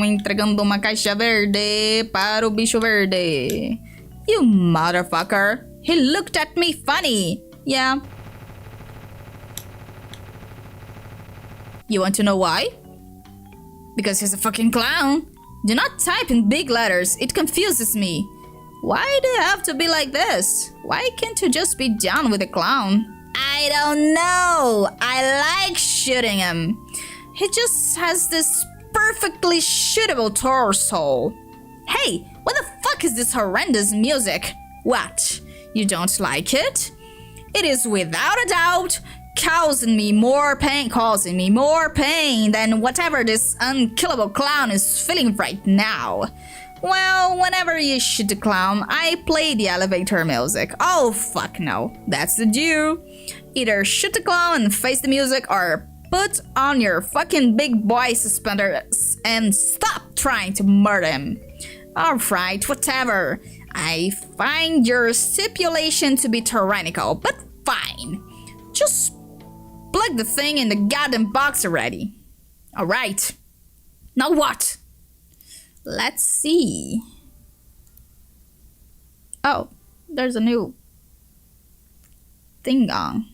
entregando uma caixa verde para o bicho verde. You motherfucker. He looked at me funny. Yeah. You want to know why? Because he's a fucking clown. Do not type in big letters. It confuses me. Why do you have to be like this? Why can't you just be down with a clown? I don't know. I like shooting him. He just has this perfectly shootable torso. Hey, what the fuck is this horrendous music? What? You don't like it? It is without a doubt causing me more pain than whatever this unkillable clown is feeling right now. Well, whenever you shoot the clown, I play the elevator music. Oh, fuck no. That's the due. Either shoot the clown and face the music, or put on your fucking big boy suspenders and stop trying to murder him. Alright, whatever. I find your stipulation to be tyrannical, but fine. Just plug the thing in the goddamn box already. Alright. Now what? Let's see. Oh, there's a new thing on.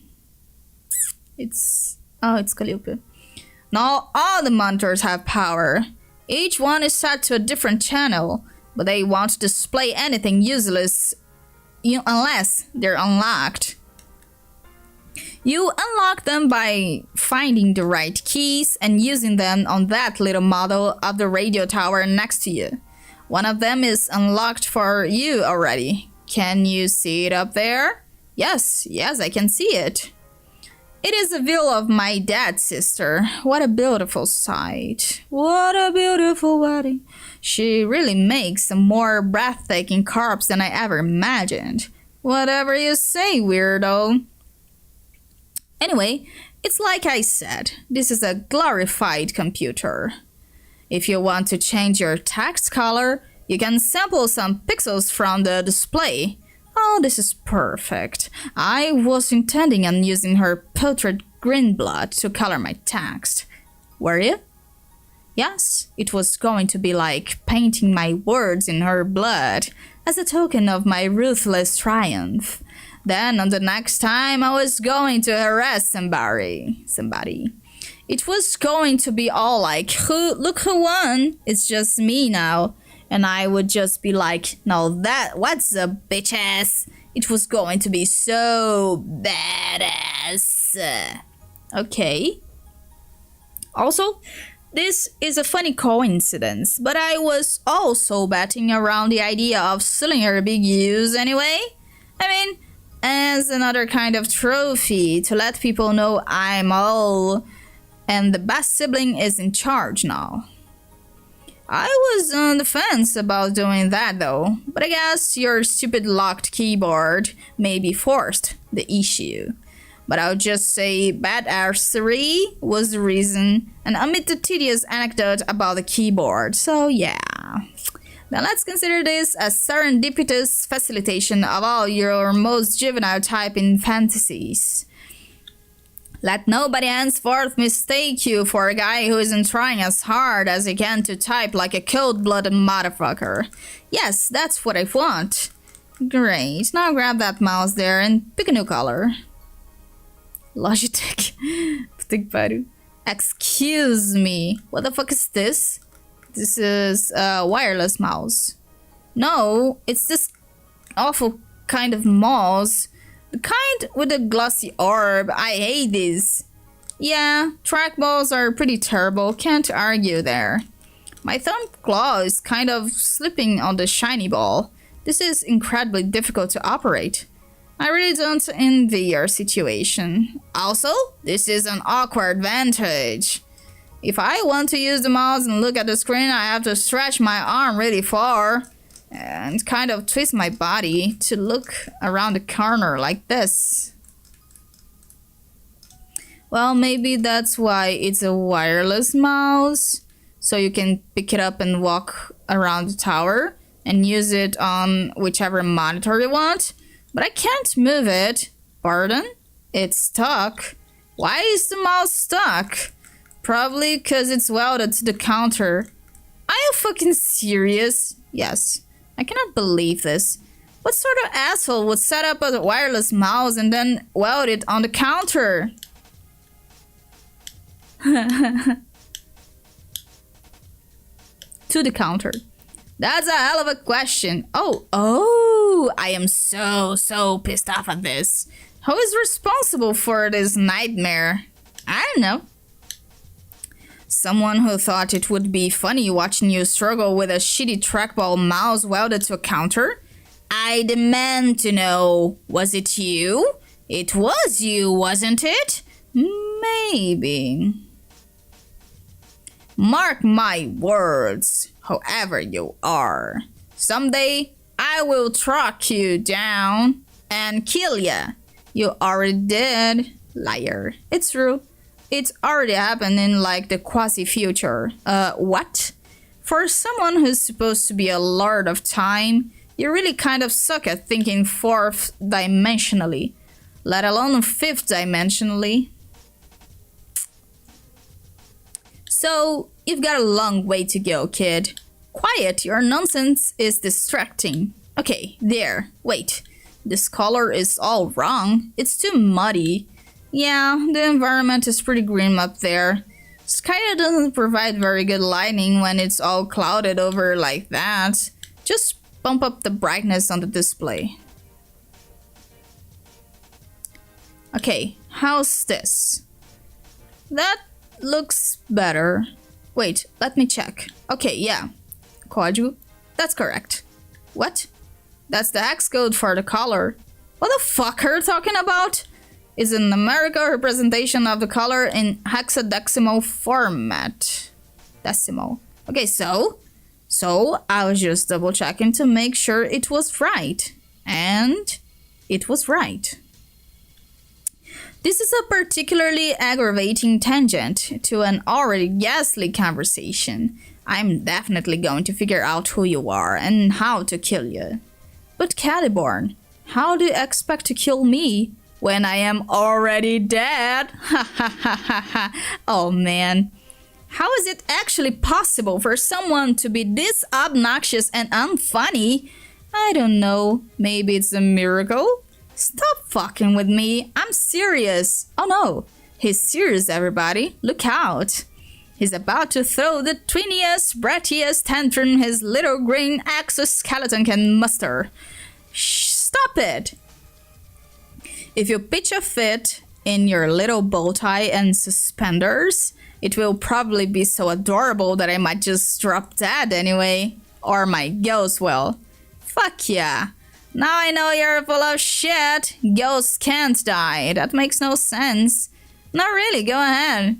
It's Calliope. Now all the monitors have power. Each one is set to a different channel, but they won't display anything useless unless they're unlocked. You unlock them by finding the right keys and using them on that little model of the radio tower next to you. One of them is unlocked for you already. Can you see it up there? Yes, I can see it. It is a view of my dead sister. What a beautiful sight. What a beautiful wedding. She really makes a more breathtaking corpse than I ever imagined. Whatever you say, weirdo. Anyway, it's like I said, this is a glorified computer. If you want to change your text color, you can sample some pixels from the display. Oh, this is perfect. I was intending on using her portrait green blood to color my text. Were you? Yes, it was going to be like painting my words in her blood as a token of my ruthless triumph. Then on the next time I was going to harass somebody. It was going to be all like, look who won, it's just me now. And I would just be like, no, what's up, bitches? It was going to be so badass. Okay. Also, This is a funny coincidence, but I was also batting around the idea of selling her big use anyway. I mean, as another kind of trophy to let people know I'm all and the best sibling is in charge now. I was on the fence about doing that though, but I guess your stupid locked keyboard maybe forced the issue. But I'll just say bad arsery was the reason, and omit the tedious anecdote about the keyboard, so yeah. Now let's consider this a serendipitous facilitation of all your most juvenile type in fantasies. Let nobody henceforth mistake you for a guy who isn't trying as hard as he can to type like a cold-blooded motherfucker. Yes, that's what I want. Great, now grab that mouse there and pick a new color. Logitech. Puta que pariu. Excuse me. What the fuck is this? This is a wireless mouse. No, it's this awful kind of mouse. The kind with a glossy orb. I hate this. Yeah, trackballs are pretty terrible. Can't argue there. My thumb claw is kind of slipping on the shiny ball. This is incredibly difficult to operate. I really don't envy your situation. Also, this is an awkward vantage. If I want to use the mouse and look at the screen, I have to stretch my arm really far and kind of twist my body to look around the corner like this. Well, maybe that's why it's a wireless mouse, so you can pick it up and walk around the tower and use it on whichever monitor you want. But I can't move it. Pardon? It's stuck. Why is the mouse stuck? Probably because it's welded to the counter. Are you fucking serious? Yes. I cannot believe this. What sort of asshole would set up a wireless mouse and then weld it on the counter? To the counter. That's a hell of a question. Oh, I am so pissed off at this. Who is responsible for this nightmare? I don't know. Someone who thought it would be funny watching you struggle with a shitty trackball mouse welded to a counter? I demand to know, was it you? It was you, wasn't it? Maybe. Mark my words, whoever you are. Someday, I will track you down and kill ya. You already did, liar. It's true. It's already happened in like the quasi-future. What? For someone who's supposed to be a lord of time, you really kind of suck at thinking fourth dimensionally, let alone fifth dimensionally. So, you've got a long way to go, kid. Quiet, your nonsense is distracting. Okay, there. Wait. This color is all wrong. It's too muddy. Yeah, the environment is pretty grim up there. Sky doesn't provide very good lighting when it's all clouded over like that. Just bump up the brightness on the display. Okay, how's this? That looks better. Wait, let me check. Okay, yeah. Quadru, that's correct. What? That's the hex code for the color. What the fuck are you talking about? Is a numerical representation of the color in hexadecimal format. Decimal. Okay, so I was just double checking to make sure it was right. And it was right. This is a particularly aggravating tangent to an already ghastly conversation. I'm definitely going to figure out who you are and how to kill you. But Caliborn, how do you expect to kill me when I am already dead? Ha ha ha ha ha. Oh man. How is it actually possible for someone to be this obnoxious and unfunny? I don't know. Maybe it's a miracle? Stop fucking with me. I'm serious. Oh no. He's serious, everybody. Look out. He's about to throw the twiniest, brattiest tantrum his little green exoskeleton can muster. Shh, stop it. If you pitch a fit in your little bow tie and suspenders, It will probably be so adorable that I might just drop dead anyway. Or my ghost will. Fuck yeah. Now I know you're full of shit. Ghosts can't die. That makes no sense. Not really, go ahead.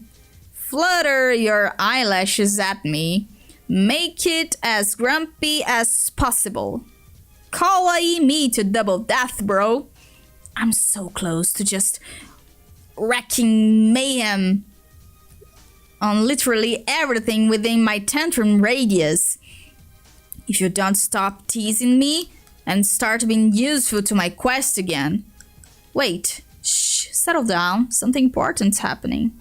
Flutter your eyelashes at me. Make it as grumpy as possible. Kawaii me to double death, bro. I'm so close to just wrecking mayhem on literally everything within my tantrum radius. If you don't stop teasing me and start being useful to my quest again. Wait, shh, settle down. Something important's happening.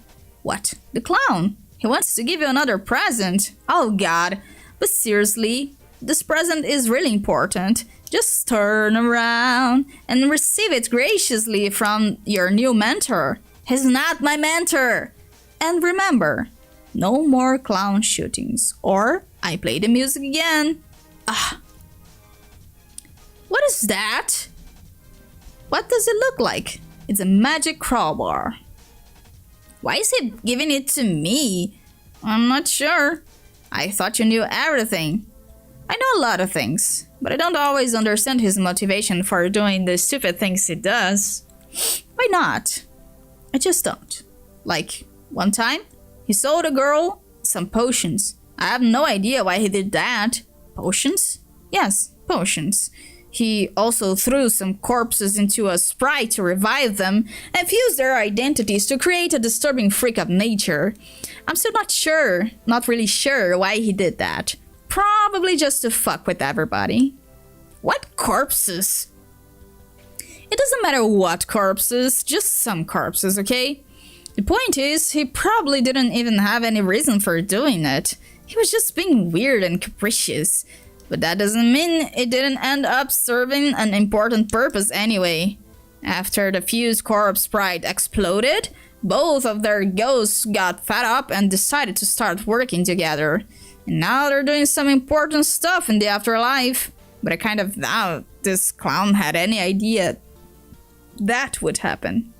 What? The clown? He wants to give you another present. Oh god. But seriously, this present is really important. Just turn around and receive it graciously from your new mentor. He's not my mentor. And remember, no more clown shootings. Or I play the music again. Ah. What is that? What does it look like? It's a magic crowbar. Why is he giving it to me? I'm not sure. I thought you knew everything. I know a lot of things, but I don't always understand his motivation for doing the stupid things he does. Why not? I just don't. Like, one time, he sold a girl some potions. I have no idea why he did that. Potions? Yes, potions. He also threw some corpses into a sprite to revive them and fused their identities to create a disturbing freak of nature. I'm still not really sure why he did that. Probably just to fuck with everybody. What corpses? It doesn't matter what corpses, just some corpses, okay? The point is, he probably didn't even have any reason for doing it. He was just being weird and capricious. But that doesn't mean it didn't end up serving an important purpose anyway. After the fused corpse sprite exploded, both of their ghosts got fed up and decided to start working together. And now they're doing some important stuff in the afterlife. But I kind of doubt this clown had any idea that would happen.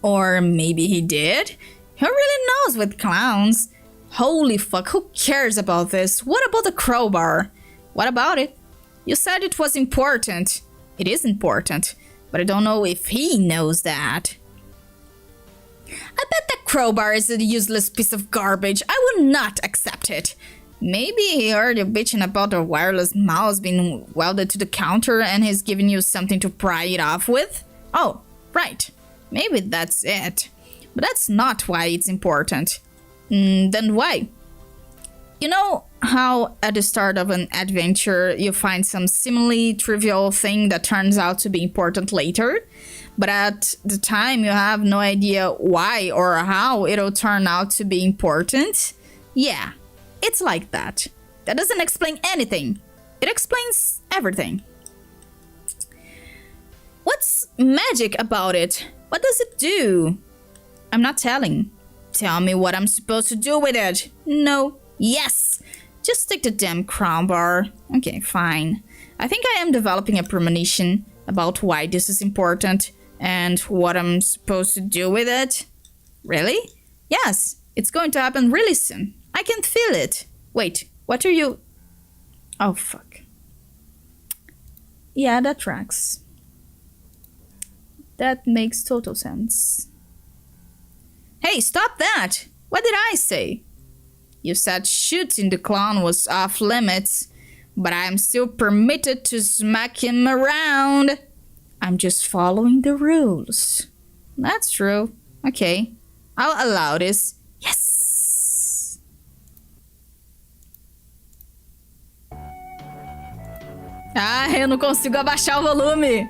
Or maybe he did? Who really knows with clowns? Holy fuck, who cares about this? What about the crowbar? What about it? You said it was important. It is important, but I don't know if he knows that. I bet that crowbar is a useless piece of garbage. I will not accept it. Maybe he heard you bitching about the wireless mouse being welded to the counter and he's giving you something to pry it off with? Oh, right. Maybe that's it. But that's not why it's important. Then why? You know how at the start of an adventure you find some seemingly trivial thing that turns out to be important later? But at the time you have no idea why or how it'll turn out to be important? Yeah, it's like that. That doesn't explain anything. It explains everything. What's magic about it? What does it do? I'm not telling. Tell me what I'm supposed to do with it. No. Yes. Just take the damn crowbar. Okay, fine. I think I am developing a premonition about why this is important and what I'm supposed to do with it. Really? Yes. It's going to happen really soon. I can feel it. Wait, what are you... Oh, fuck. Yeah, that tracks. That makes total sense. Hey, stop that! What did I say? You said shooting the clown was off limits, but I'm still permitted to smack him around. I'm just following the rules. That's true. Okay, I'll allow this. Yes! Ah, eu não consigo abaixar o volume.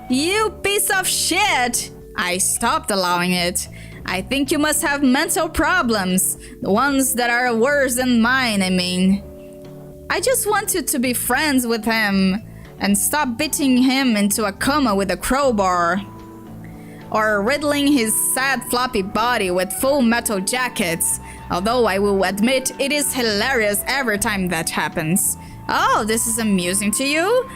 You piece of shit! I stopped allowing it. I think you must have mental problems. The ones that are worse than mine, I mean. I just wanted to be friends with him and stop beating him into a coma with a crowbar. Or riddling his sad floppy body with full metal jackets. Although I will admit it is hilarious every time that happens. Oh, this is amusing to you?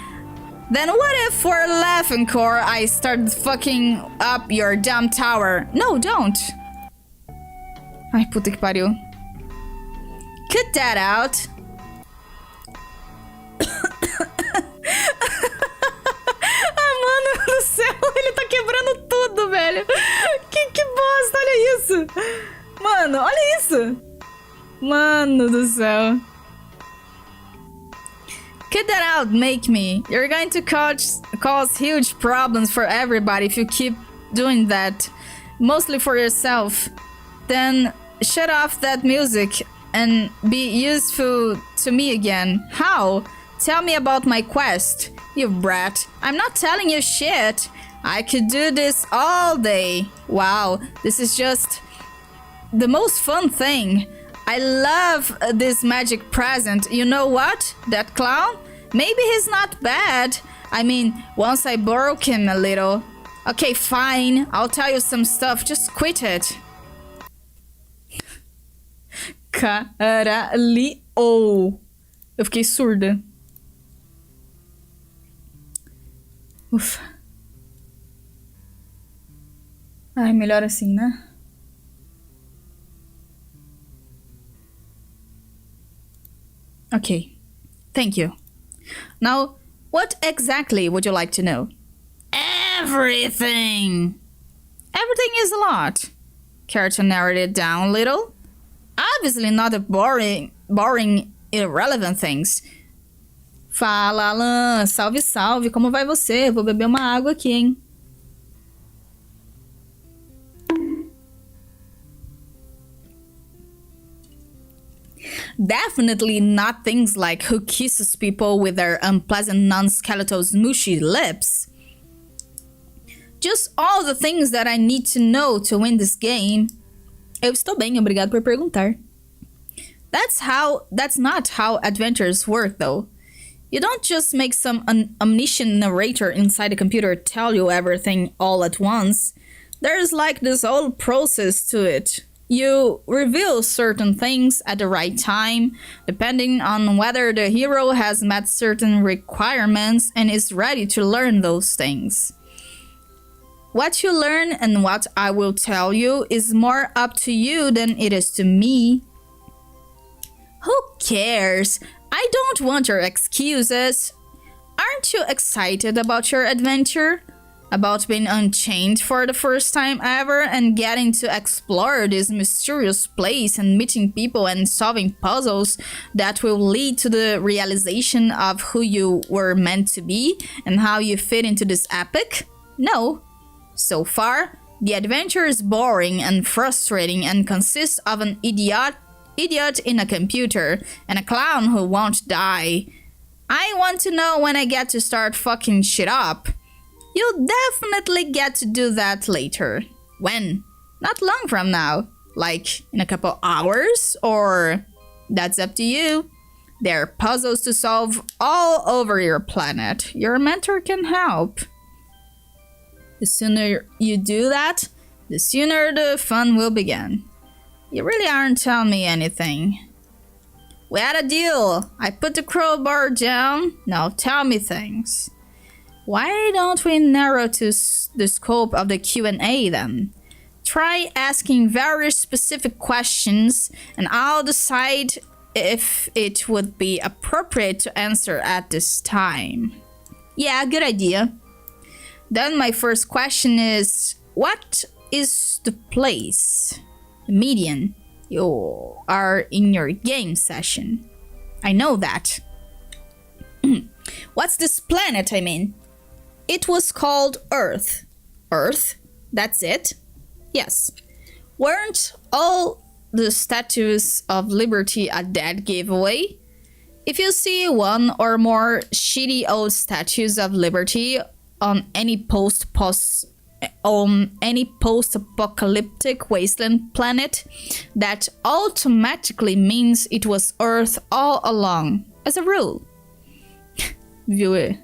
Then what if for laughing core I start fucking up your damn tower? No, don't. Ai, puta que pariu. Cut that out. Ah, mano do céu, ele tá quebrando tudo, velho. Que bosta, olha isso. Mano, olha isso. Mano do céu. Cut that out, make me. You're going to cause huge problems for everybody if you keep doing that. Mostly for yourself. Then shut off that music and be useful to me again. How? Tell me about my quest, you brat. I'm not telling you shit. I could do this all day. Wow, this is just the most fun thing. I love this magic present. You know what? That clown? Maybe he's not bad. I mean, once I broke him a little. Okay, fine. I'll tell you some stuff. Just quit it. Caralho. Eu fiquei surda. Ufa. Ai, melhor assim, né? Okay. Thank you. Now, what exactly would you like to know? Everything! Everything is a lot. Care to narrow it down a little? Obviously not the boring, irrelevant things. Fala, Alan. Salve, salve. Como vai você? Vou beber uma água aqui, hein? Definitely not things like who kisses people with their unpleasant non-skeletal smooshy lips. Just all the things that I need to know to win this game. Eu estou bem, obrigado por perguntar. That's not how adventures work, though. You don't just make some omniscient narrator inside a computer tell you everything all at once. There's like this whole process to it. You reveal certain things at the right time, depending on whether the hero has met certain requirements and is ready to learn those things. What you learn and what I will tell you is more up to you than it is to me. Who cares? I don't want your excuses. Aren't you excited about your adventure? About being unchained for the first time ever and getting to explore this mysterious place and meeting people and solving puzzles that will lead to the realization of who you were meant to be and how you fit into this epic? No. So far, the adventure is boring and frustrating and consists of an idiot in a computer and a clown who won't die. I want to know when I get to start fucking shit up. You'll definitely get to do that later. When? Not long from now. Like in a couple hours? Or that's up to you. There are puzzles to solve all over your planet. Your mentor can help. The sooner you do that, the sooner the fun will begin. You really aren't telling me anything. We had a deal. I put the crowbar down. Now tell me things. Why don't we narrow to the scope of the Q&A then? Try asking very specific questions and I'll decide if it would be appropriate to answer at this time. Yeah, good idea. Then my first question is, what is the place? The median. You are in your game session. I know that. What's this planet, I mean? It was called Earth. Earth? That's it? Yes. Weren't all the statues of liberty a dead giveaway? If you see one or more shitty old statues of liberty on any post-apocalyptic wasteland planet, that automatically means it was Earth all along, as a rule. Viu?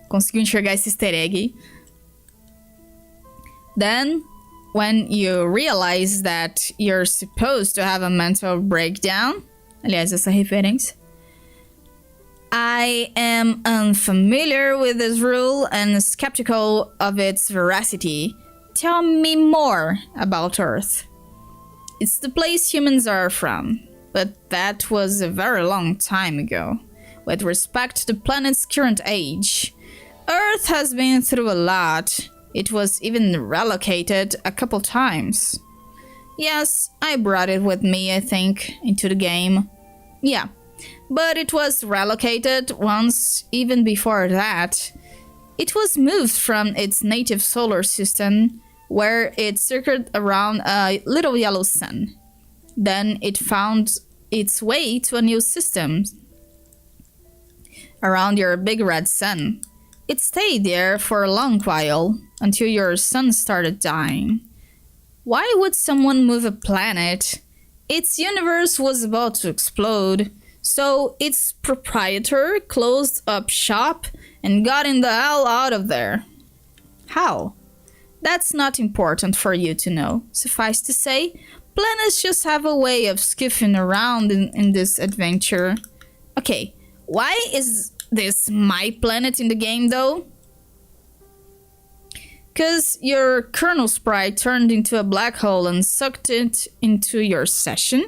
Conseguiu enxergar esse easter egg. Then, when you realize that you're supposed to have a mental breakdown, aliás, essa referência, I am unfamiliar with this rule and skeptical of its veracity. Tell me more about Earth. It's the place humans are from, but that was a very long time ago. With respect to the planet's current age, Earth has been through a lot. It was even relocated a couple times. Yes, I brought it with me, I think, into the game. Yeah, but it was relocated once even before that. It was moved from its native solar system, where it circled around a little yellow sun. Then it found its way to a new system around your big red sun. It stayed there for a long while, until your sun started dying. Why would someone move a planet? Its universe was about to explode, so its proprietor closed up shop and got in the hell out of there. How? That's not important for you to know. Suffice to say, planets just have a way of skiffing around in this adventure. Okay, why is this my planet in the game though? Cause your kernel sprite turned into a black hole and sucked it into your session?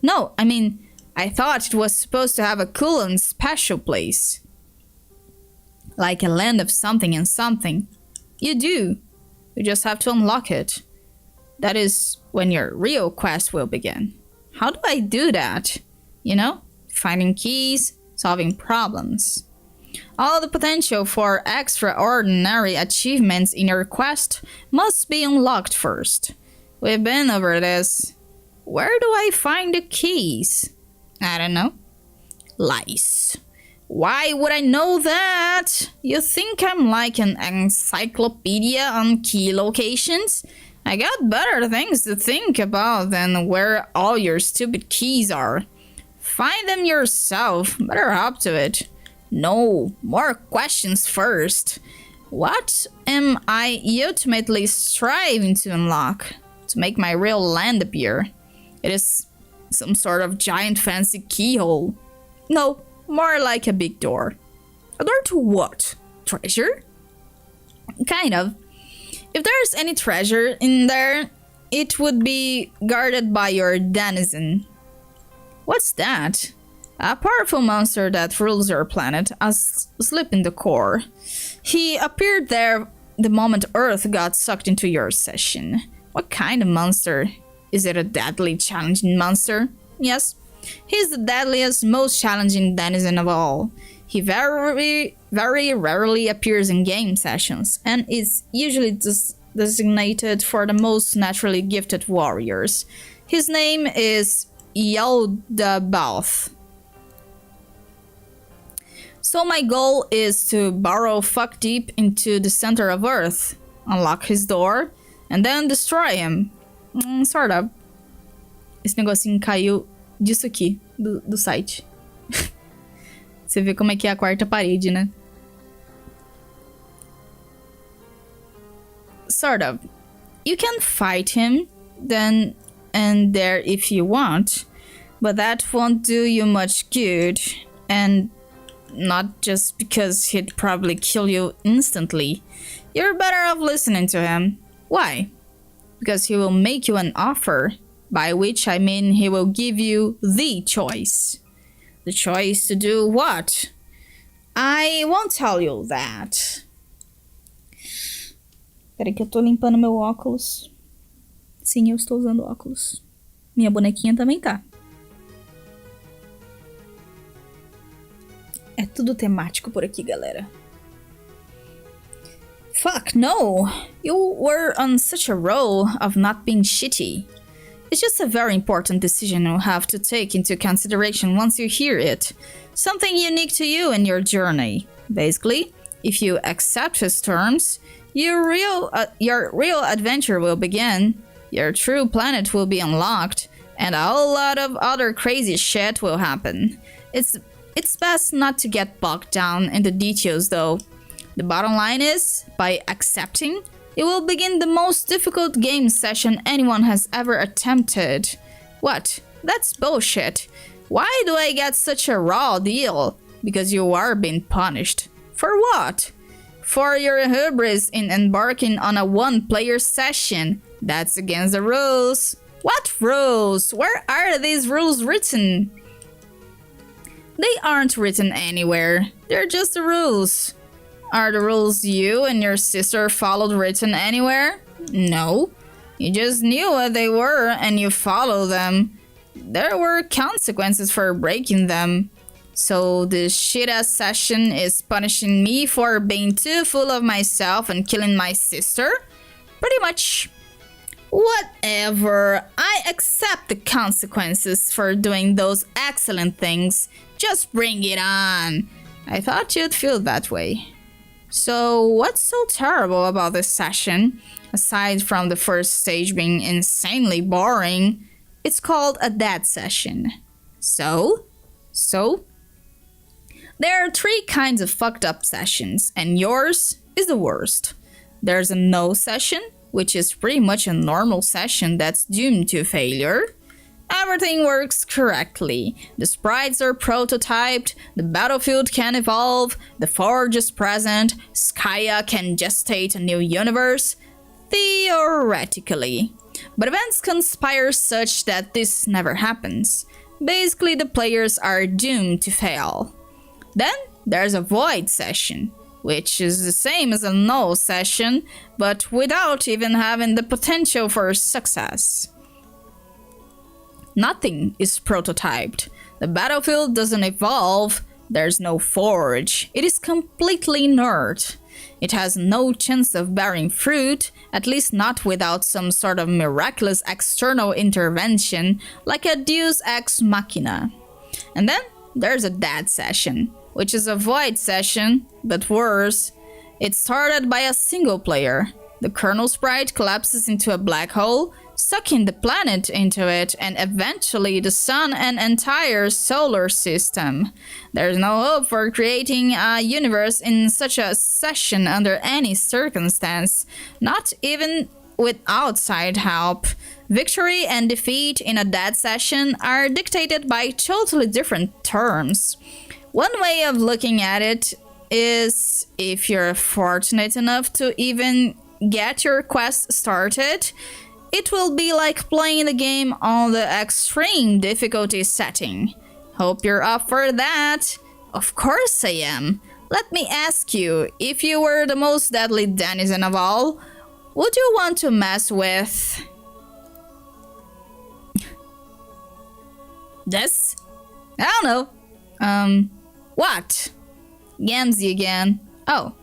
No, I mean, I thought it was supposed to have a cool and special place. Like a land of something and something. You do. You just have to unlock it. That is when your real quest will begin. How do I do that? You know, finding keys, solving problems. All the potential for extraordinary achievements in your quest must be unlocked first. We've been over this. Where do I find the keys? I don't know. Lies. Why would I know that? You think I'm like an encyclopedia on key locations? I got better things to think about than where all your stupid keys are. Find them yourself. Better up to it. No, more questions first. What am I ultimately striving to unlock? To make my real land appear? It is some sort of giant fancy keyhole. No, more like a big door. A door to what? Treasure? Kind of. If there's any treasure in there, it would be guarded by your denizen. What's that? A powerful monster that rules your planet, asleep in the core. He appeared there the moment Earth got sucked into your session. What kind of monster? Is it a deadly, challenging monster? Yes. He's the deadliest, most challenging denizen of all. He very rarely appears in game sessions, and is usually designated for the most naturally gifted warriors. His name is Yaldabaoth. So my goal is to burrow fuck deep into the center of Earth, unlock his door, and then destroy him. Sort of. Esse negocinho caiu disso aqui, do site. Você vê como é que é a quarta parede, né? Sort of. You can fight him then and there if you want, but that won't do you much good, and not just because he'd probably kill you instantly. You're better off listening to him. Why? Because he will make you an offer, by which I mean he will give you the choice. The choice to do what? I won't tell you that. Peraí que eu tô limpando meu óculos. Sim, eu estou usando óculos. Minha bonequinha também tá. É tudo temático por aqui, galera. Fuck, no! You were on such a roll of not being shitty. It's just a very important decision you'll have to take into consideration once you hear it. Something unique to you and your journey. Basically, if you accept his terms, your real adventure will begin, your true planet will be unlocked, and a whole lot of other crazy shit will happen. It's best not to get bogged down in the details though. The bottom line is, by accepting, you will begin the most difficult game session anyone has ever attempted. What? That's bullshit. Why do I get such a raw deal? because you are being punished. For what? For your hubris in embarking on a one-player session. That's against the rules. What rules? Where are these rules written? They aren't written anywhere. They're just the rules. Are the rules you and your sister followed written anywhere? No. You just knew what they were and you followed them. There were consequences for breaking them. So this shit-ass session is punishing me for being too full of myself and killing my sister? Pretty much. Whatever. I accept the consequences for doing those excellent things. Just bring it on. I thought you'd feel that way. So what's so terrible about this session? Aside from the first stage being insanely boring, it's called a dead session. So? There are 3 kinds of fucked up sessions, and yours is the worst. There's a no session, which is pretty much a normal session that's doomed to failure. Everything works correctly. The sprites are prototyped, the battlefield can evolve, the forge is present, Skya can gestate a new universe. Theoretically. But events conspire such that this never happens. Basically, the players are doomed to fail. Then there's a void session, which is the same as a null session, but without even having the potential for success. Nothing is prototyped. The battlefield doesn't evolve. There's no forge. It is completely inert. It has no chance of bearing fruit, at least not without some sort of miraculous external intervention, like a deus ex machina. And then there's a dead session, which is a void session, but worse. It's started by a single player. The kernel sprite collapses into a black hole, sucking the planet into it, and eventually the sun and entire solar system. There's no hope for creating a universe in such a session under any circumstance, not even with outside help. Victory and defeat in a dead session are dictated by totally different terms. One way of looking at it is, if you're fortunate enough to even get your quest started, it will be like playing the game on the extreme difficulty setting. Hope you're up for that. Of course I am. Let me ask you, if you were the most deadly denizen of all, would you want to mess with this? I don't know. What? Gamzee again. Oh.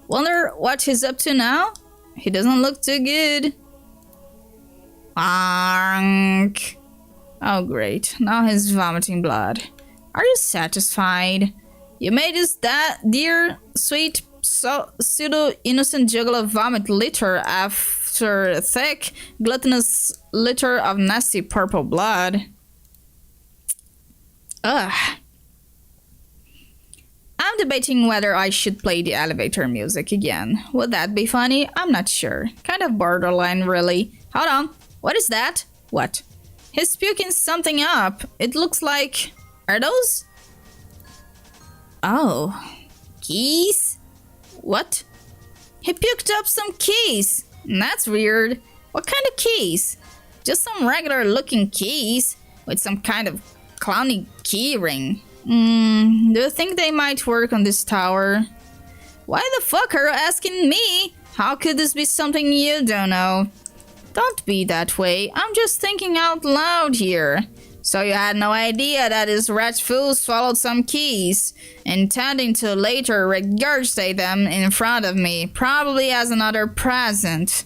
Wonder what he's up to now? He doesn't look too good. Bonk. Oh great, now he's vomiting blood. Are you satisfied? You made this dear, sweet, pseudo-innocent juggler vomit litter after a thick, gluttonous litter of nasty purple blood. Ugh. I'm debating whether I should play the elevator music again. Would that be funny? I'm not sure. Kind of borderline, really. Hold on. What is that? What? He's puking something up. It looks like... Are those? Oh. Keys? What? He puked up some keys. That's weird. What kind of keys? Just some regular looking keys with some kind of clowny key ring. Do you think they might work on this tower? Why the fuck are you asking me? How could this be something you don't know? Don't be that way. I'm just thinking out loud here. So you had no idea that this rat fool swallowed some keys, intending to later regurgitate them in front of me, probably as another present.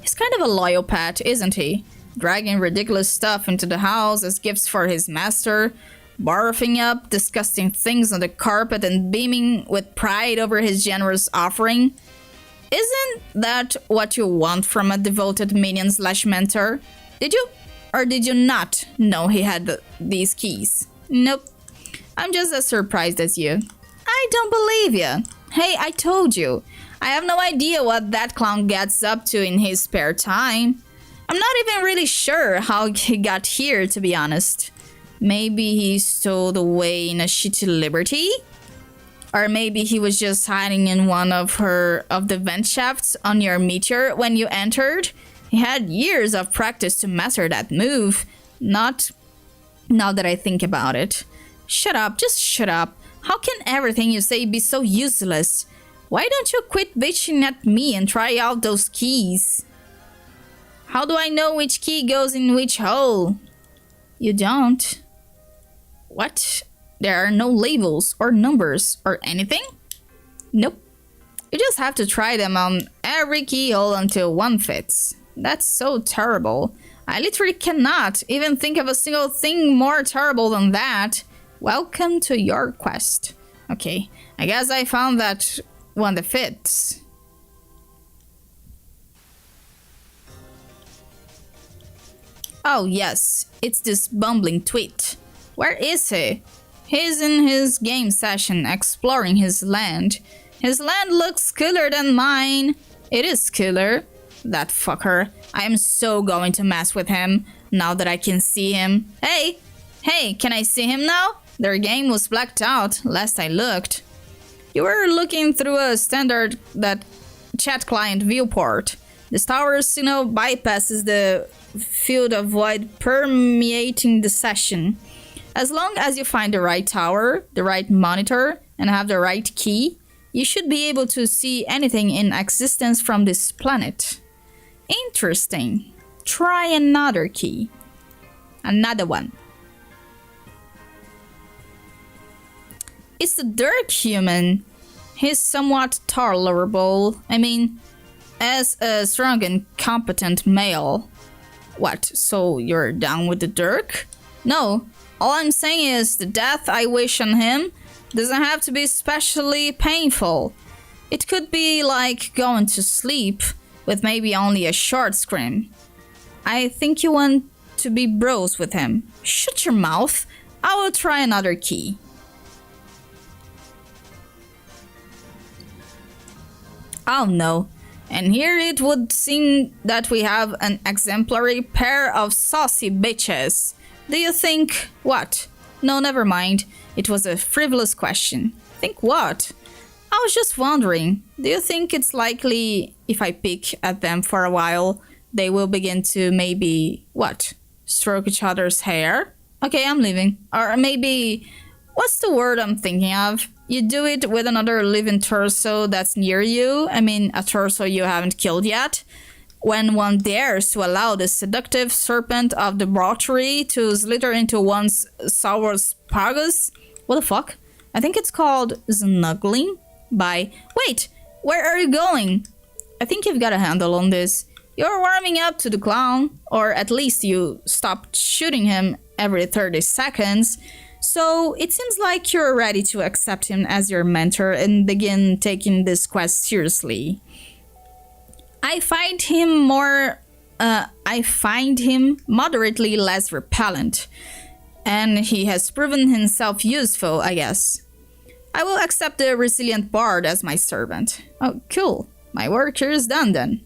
He's kind of a loyal pet, isn't he? Dragging ridiculous stuff into the house as gifts for his master, barfing up disgusting things on the carpet and beaming with pride over his generous offering. Isn't that what you want from a devoted minion/mentor? Did you or did you not know he had these keys? Nope. I'm just as surprised as you. I don't believe you. Hey, I told you. I have no idea what that clown gets up to in his spare time. I'm not even really sure how he got here, to be honest. Maybe he stowed away in a shitty Liberty? Or maybe he was just hiding in one of the vent shafts on your meteor when you entered? He had years of practice to master that move. Not now that I think about it. Shut up, just shut up. How can everything you say be so useless? Why don't you quit bitching at me and try out those keys? How do I know which key goes in which hole? You don't. What? There are no labels or numbers or anything? Nope. You just have to try them on every keyhole until one fits. That's so terrible. I literally cannot even think of a single thing more terrible than that. Welcome to your quest. Okay, I guess I found that one that fits. Oh yes, it's this bumbling twit. Where is he? He's in his game session, exploring his land. His land looks cooler than mine. It is cooler. That fucker. I am so going to mess with him, now that I can see him. Hey! Hey, can I see him now? Their game was blacked out, last I looked. You were looking through a standard chat client viewport. This tower signal bypasses the field of void permeating the session. As long as you find the right tower, the right monitor, and have the right key, you should be able to see anything in existence from this planet. Interesting. Try another key. Another one. It's the Dirk human. He's somewhat tolerable. I mean, as a strong and competent male. What, so you're down with the Dirk? No. All I'm saying is the death I wish on him doesn't have to be especially painful. It could be like going to sleep with maybe only a short scream. I think you want to be bros with him. Shut your mouth. I will try another key. Oh no. And here it would seem that we have an exemplary pair of saucy bitches. Do you think what? No, never mind. It was a frivolous question. Think what? I was just wondering. Do you think it's likely if I pick at them for a while, they will begin to maybe, what? Stroke each other's hair? Okay, I'm leaving. Or maybe, what's the word I'm thinking of? You do it with another living torso that's near you. I mean, a torso you haven't killed yet. When one dares to allow the seductive serpent of debauchery to slither into one's saurophagus. What the fuck? I think it's called snuggling by... Wait, where are you going? I think you've got a handle on this. You're warming up to the clown, or at least you stopped shooting him every 30 seconds. So it seems like you're ready to accept him as your mentor and begin taking this quest seriously. I find him moderately less repellent, and he has proven himself useful, I guess. I will accept the resilient bard as my servant. Oh, cool. My work here is done then.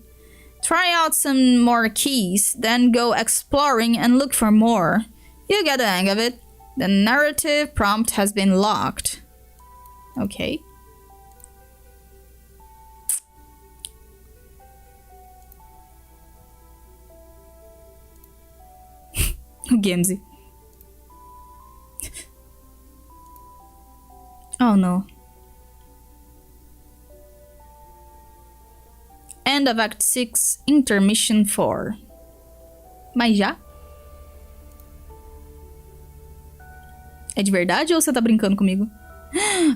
Try out some more keys, then go exploring and look for more. You get the hang of it. The narrative prompt has been locked. Okay. Gamesy. Oh no. End of Act 6, Intermission 4. Mas já? É de verdade ou você tá brincando comigo?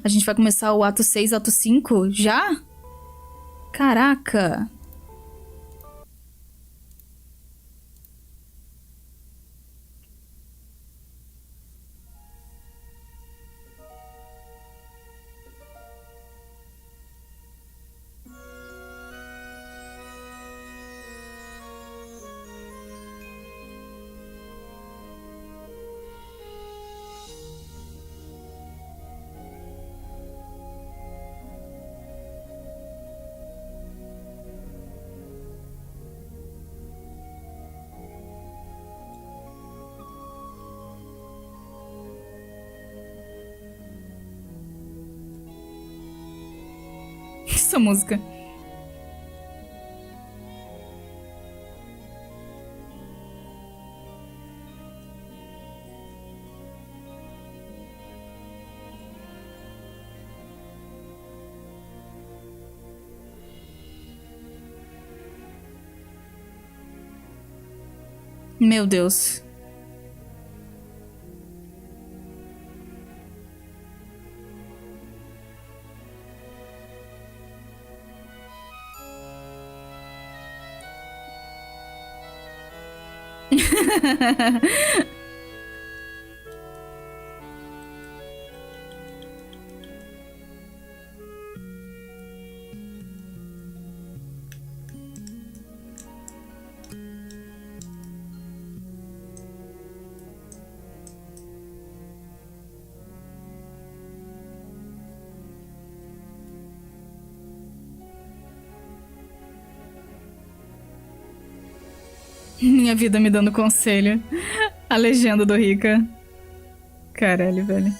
A gente vai começar o ato 6, ato 5? Já? Caraca! essa música. Meu Deus. Minha vida me dando conselho. A legenda do Rica. Caralho, velho.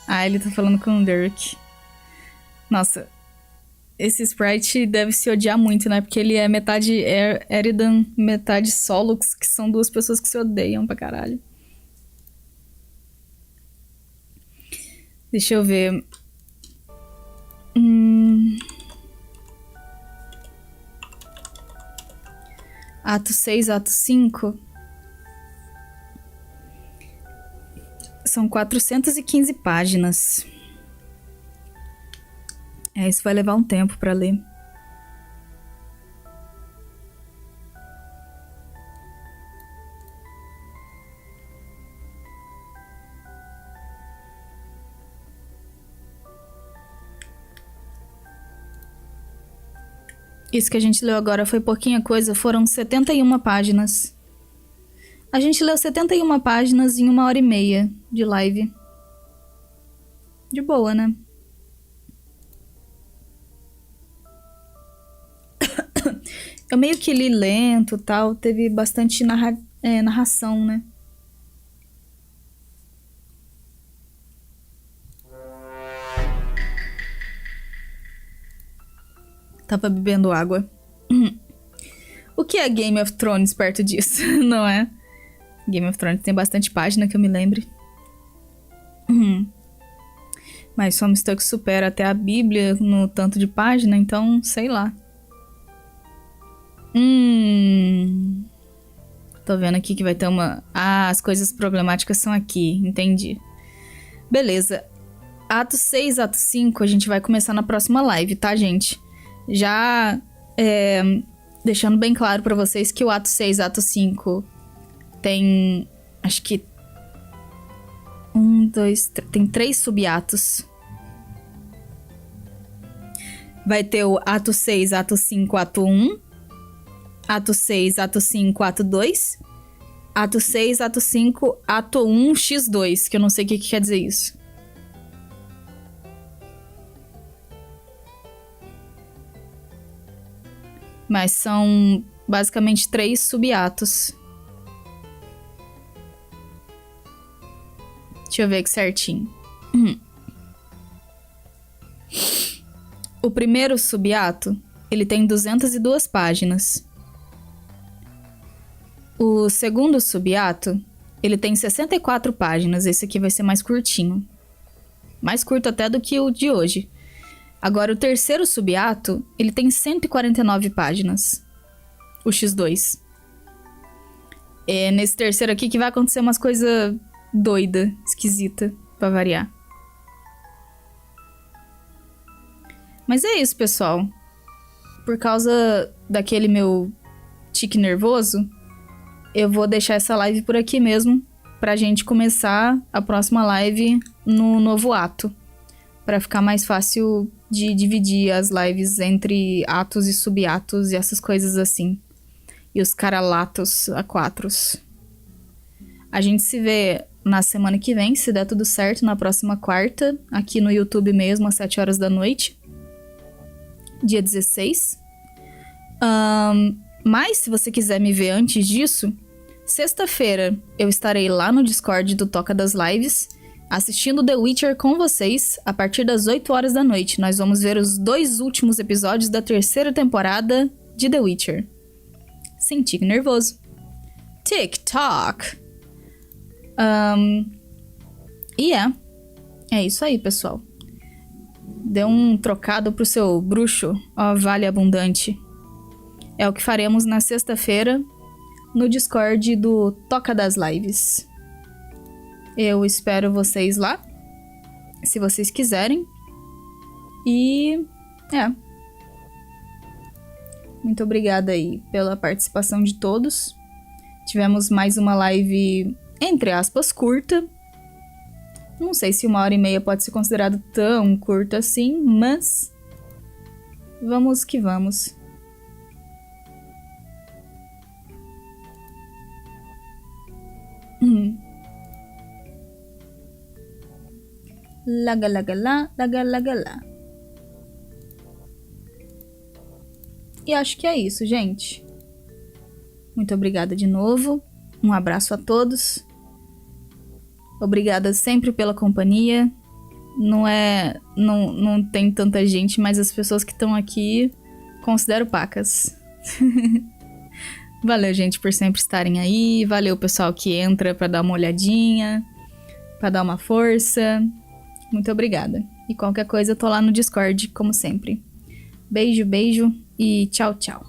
Ah, ele tá falando com o Derek. Nossa. Esse Sprite deve se odiar muito, né? Porque ele é metade Eridan, metade Solux, que são duas pessoas que se odeiam pra caralho. Deixa eu ver. Ato 6, ato 5. São 415 páginas. Isso vai levar um tempo pra ler. Isso que a gente leu agora foi pouquinha coisa, foram 71 páginas. A gente leu 71 páginas em 1h30 de live. De boa, né? Eu meio que li lento e tal, teve bastante narração, né? Tava bebendo água. O que é Game of Thrones perto disso, não é? Game of Thrones tem bastante página que eu me lembre. Mas HOMESTUCK supera até a Bíblia no tanto de página, então sei lá. Tô vendo aqui que vai ter uma... Ah, as coisas problemáticas são aqui, entendi. Beleza. Ato 6, ato 5, a gente vai começar na próxima live, tá, gente? Já deixando bem claro pra vocês que o ato 6, ato 5 tem, acho que 1, 2, 3, tem 3 subatos. Vai ter o ato 6, ato 5, ato 1, ato 6, ato 5, ato 2, ato 6, ato 5, ato 1, x2, que eu não sei o que quer dizer isso. Mas são basicamente 3 subatos. Deixa eu ver aqui certinho. O primeiro subato, ele tem 202 páginas. O segundo subato, ele tem 64 páginas. Esse aqui vai ser mais curtinho. Mais curto até do que o de hoje. Agora, o terceiro subato, ele tem 149 páginas. O x2. É nesse terceiro aqui que vai acontecer umas coisas doidas, esquisitas, pra variar. Mas é isso, pessoal. Por causa daquele meu tique nervoso, eu vou deixar essa live por aqui mesmo, pra gente começar a próxima live no novo ato. Pra ficar mais fácil de dividir as lives entre atos e subatos e essas coisas assim. E os caralatos a quatros. A gente se vê na semana que vem, se der tudo certo, na próxima quarta, aqui no YouTube mesmo, às 7 horas da noite. Dia 16. Mas, se você quiser me ver antes disso, sexta-feira eu estarei lá no Discord do Toca das Lives. assistindo The Witcher com vocês a partir das 8 horas da noite. Nós vamos ver os 2 últimos episódios da 3ª temporada de The Witcher. Sem tique nervoso. TikTok. E é isso aí, pessoal. Dê um trocado pro seu bruxo, ó vale abundante. É o que faremos na sexta-feira no Discord do Toca das Lives. Eu espero vocês lá, se vocês quiserem. E muito obrigada aí pela participação de todos. Tivemos mais uma live, entre aspas, curta. Não sei se 1h30 pode ser considerado tão curta assim, mas vamos que vamos. Laga, laga, lá, laga, laga, lá. E acho que é isso, gente. Muito obrigada de novo. Um abraço a todos. Obrigada sempre pela companhia. Não tem tanta gente, mas as pessoas que estão aqui considero pacas. Valeu, gente, por sempre estarem aí. Valeu, pessoal que entra pra dar uma olhadinha, pra dar uma força. Muito obrigada. E qualquer coisa eu tô lá no Discord, como sempre. Beijo, beijo e tchau, tchau.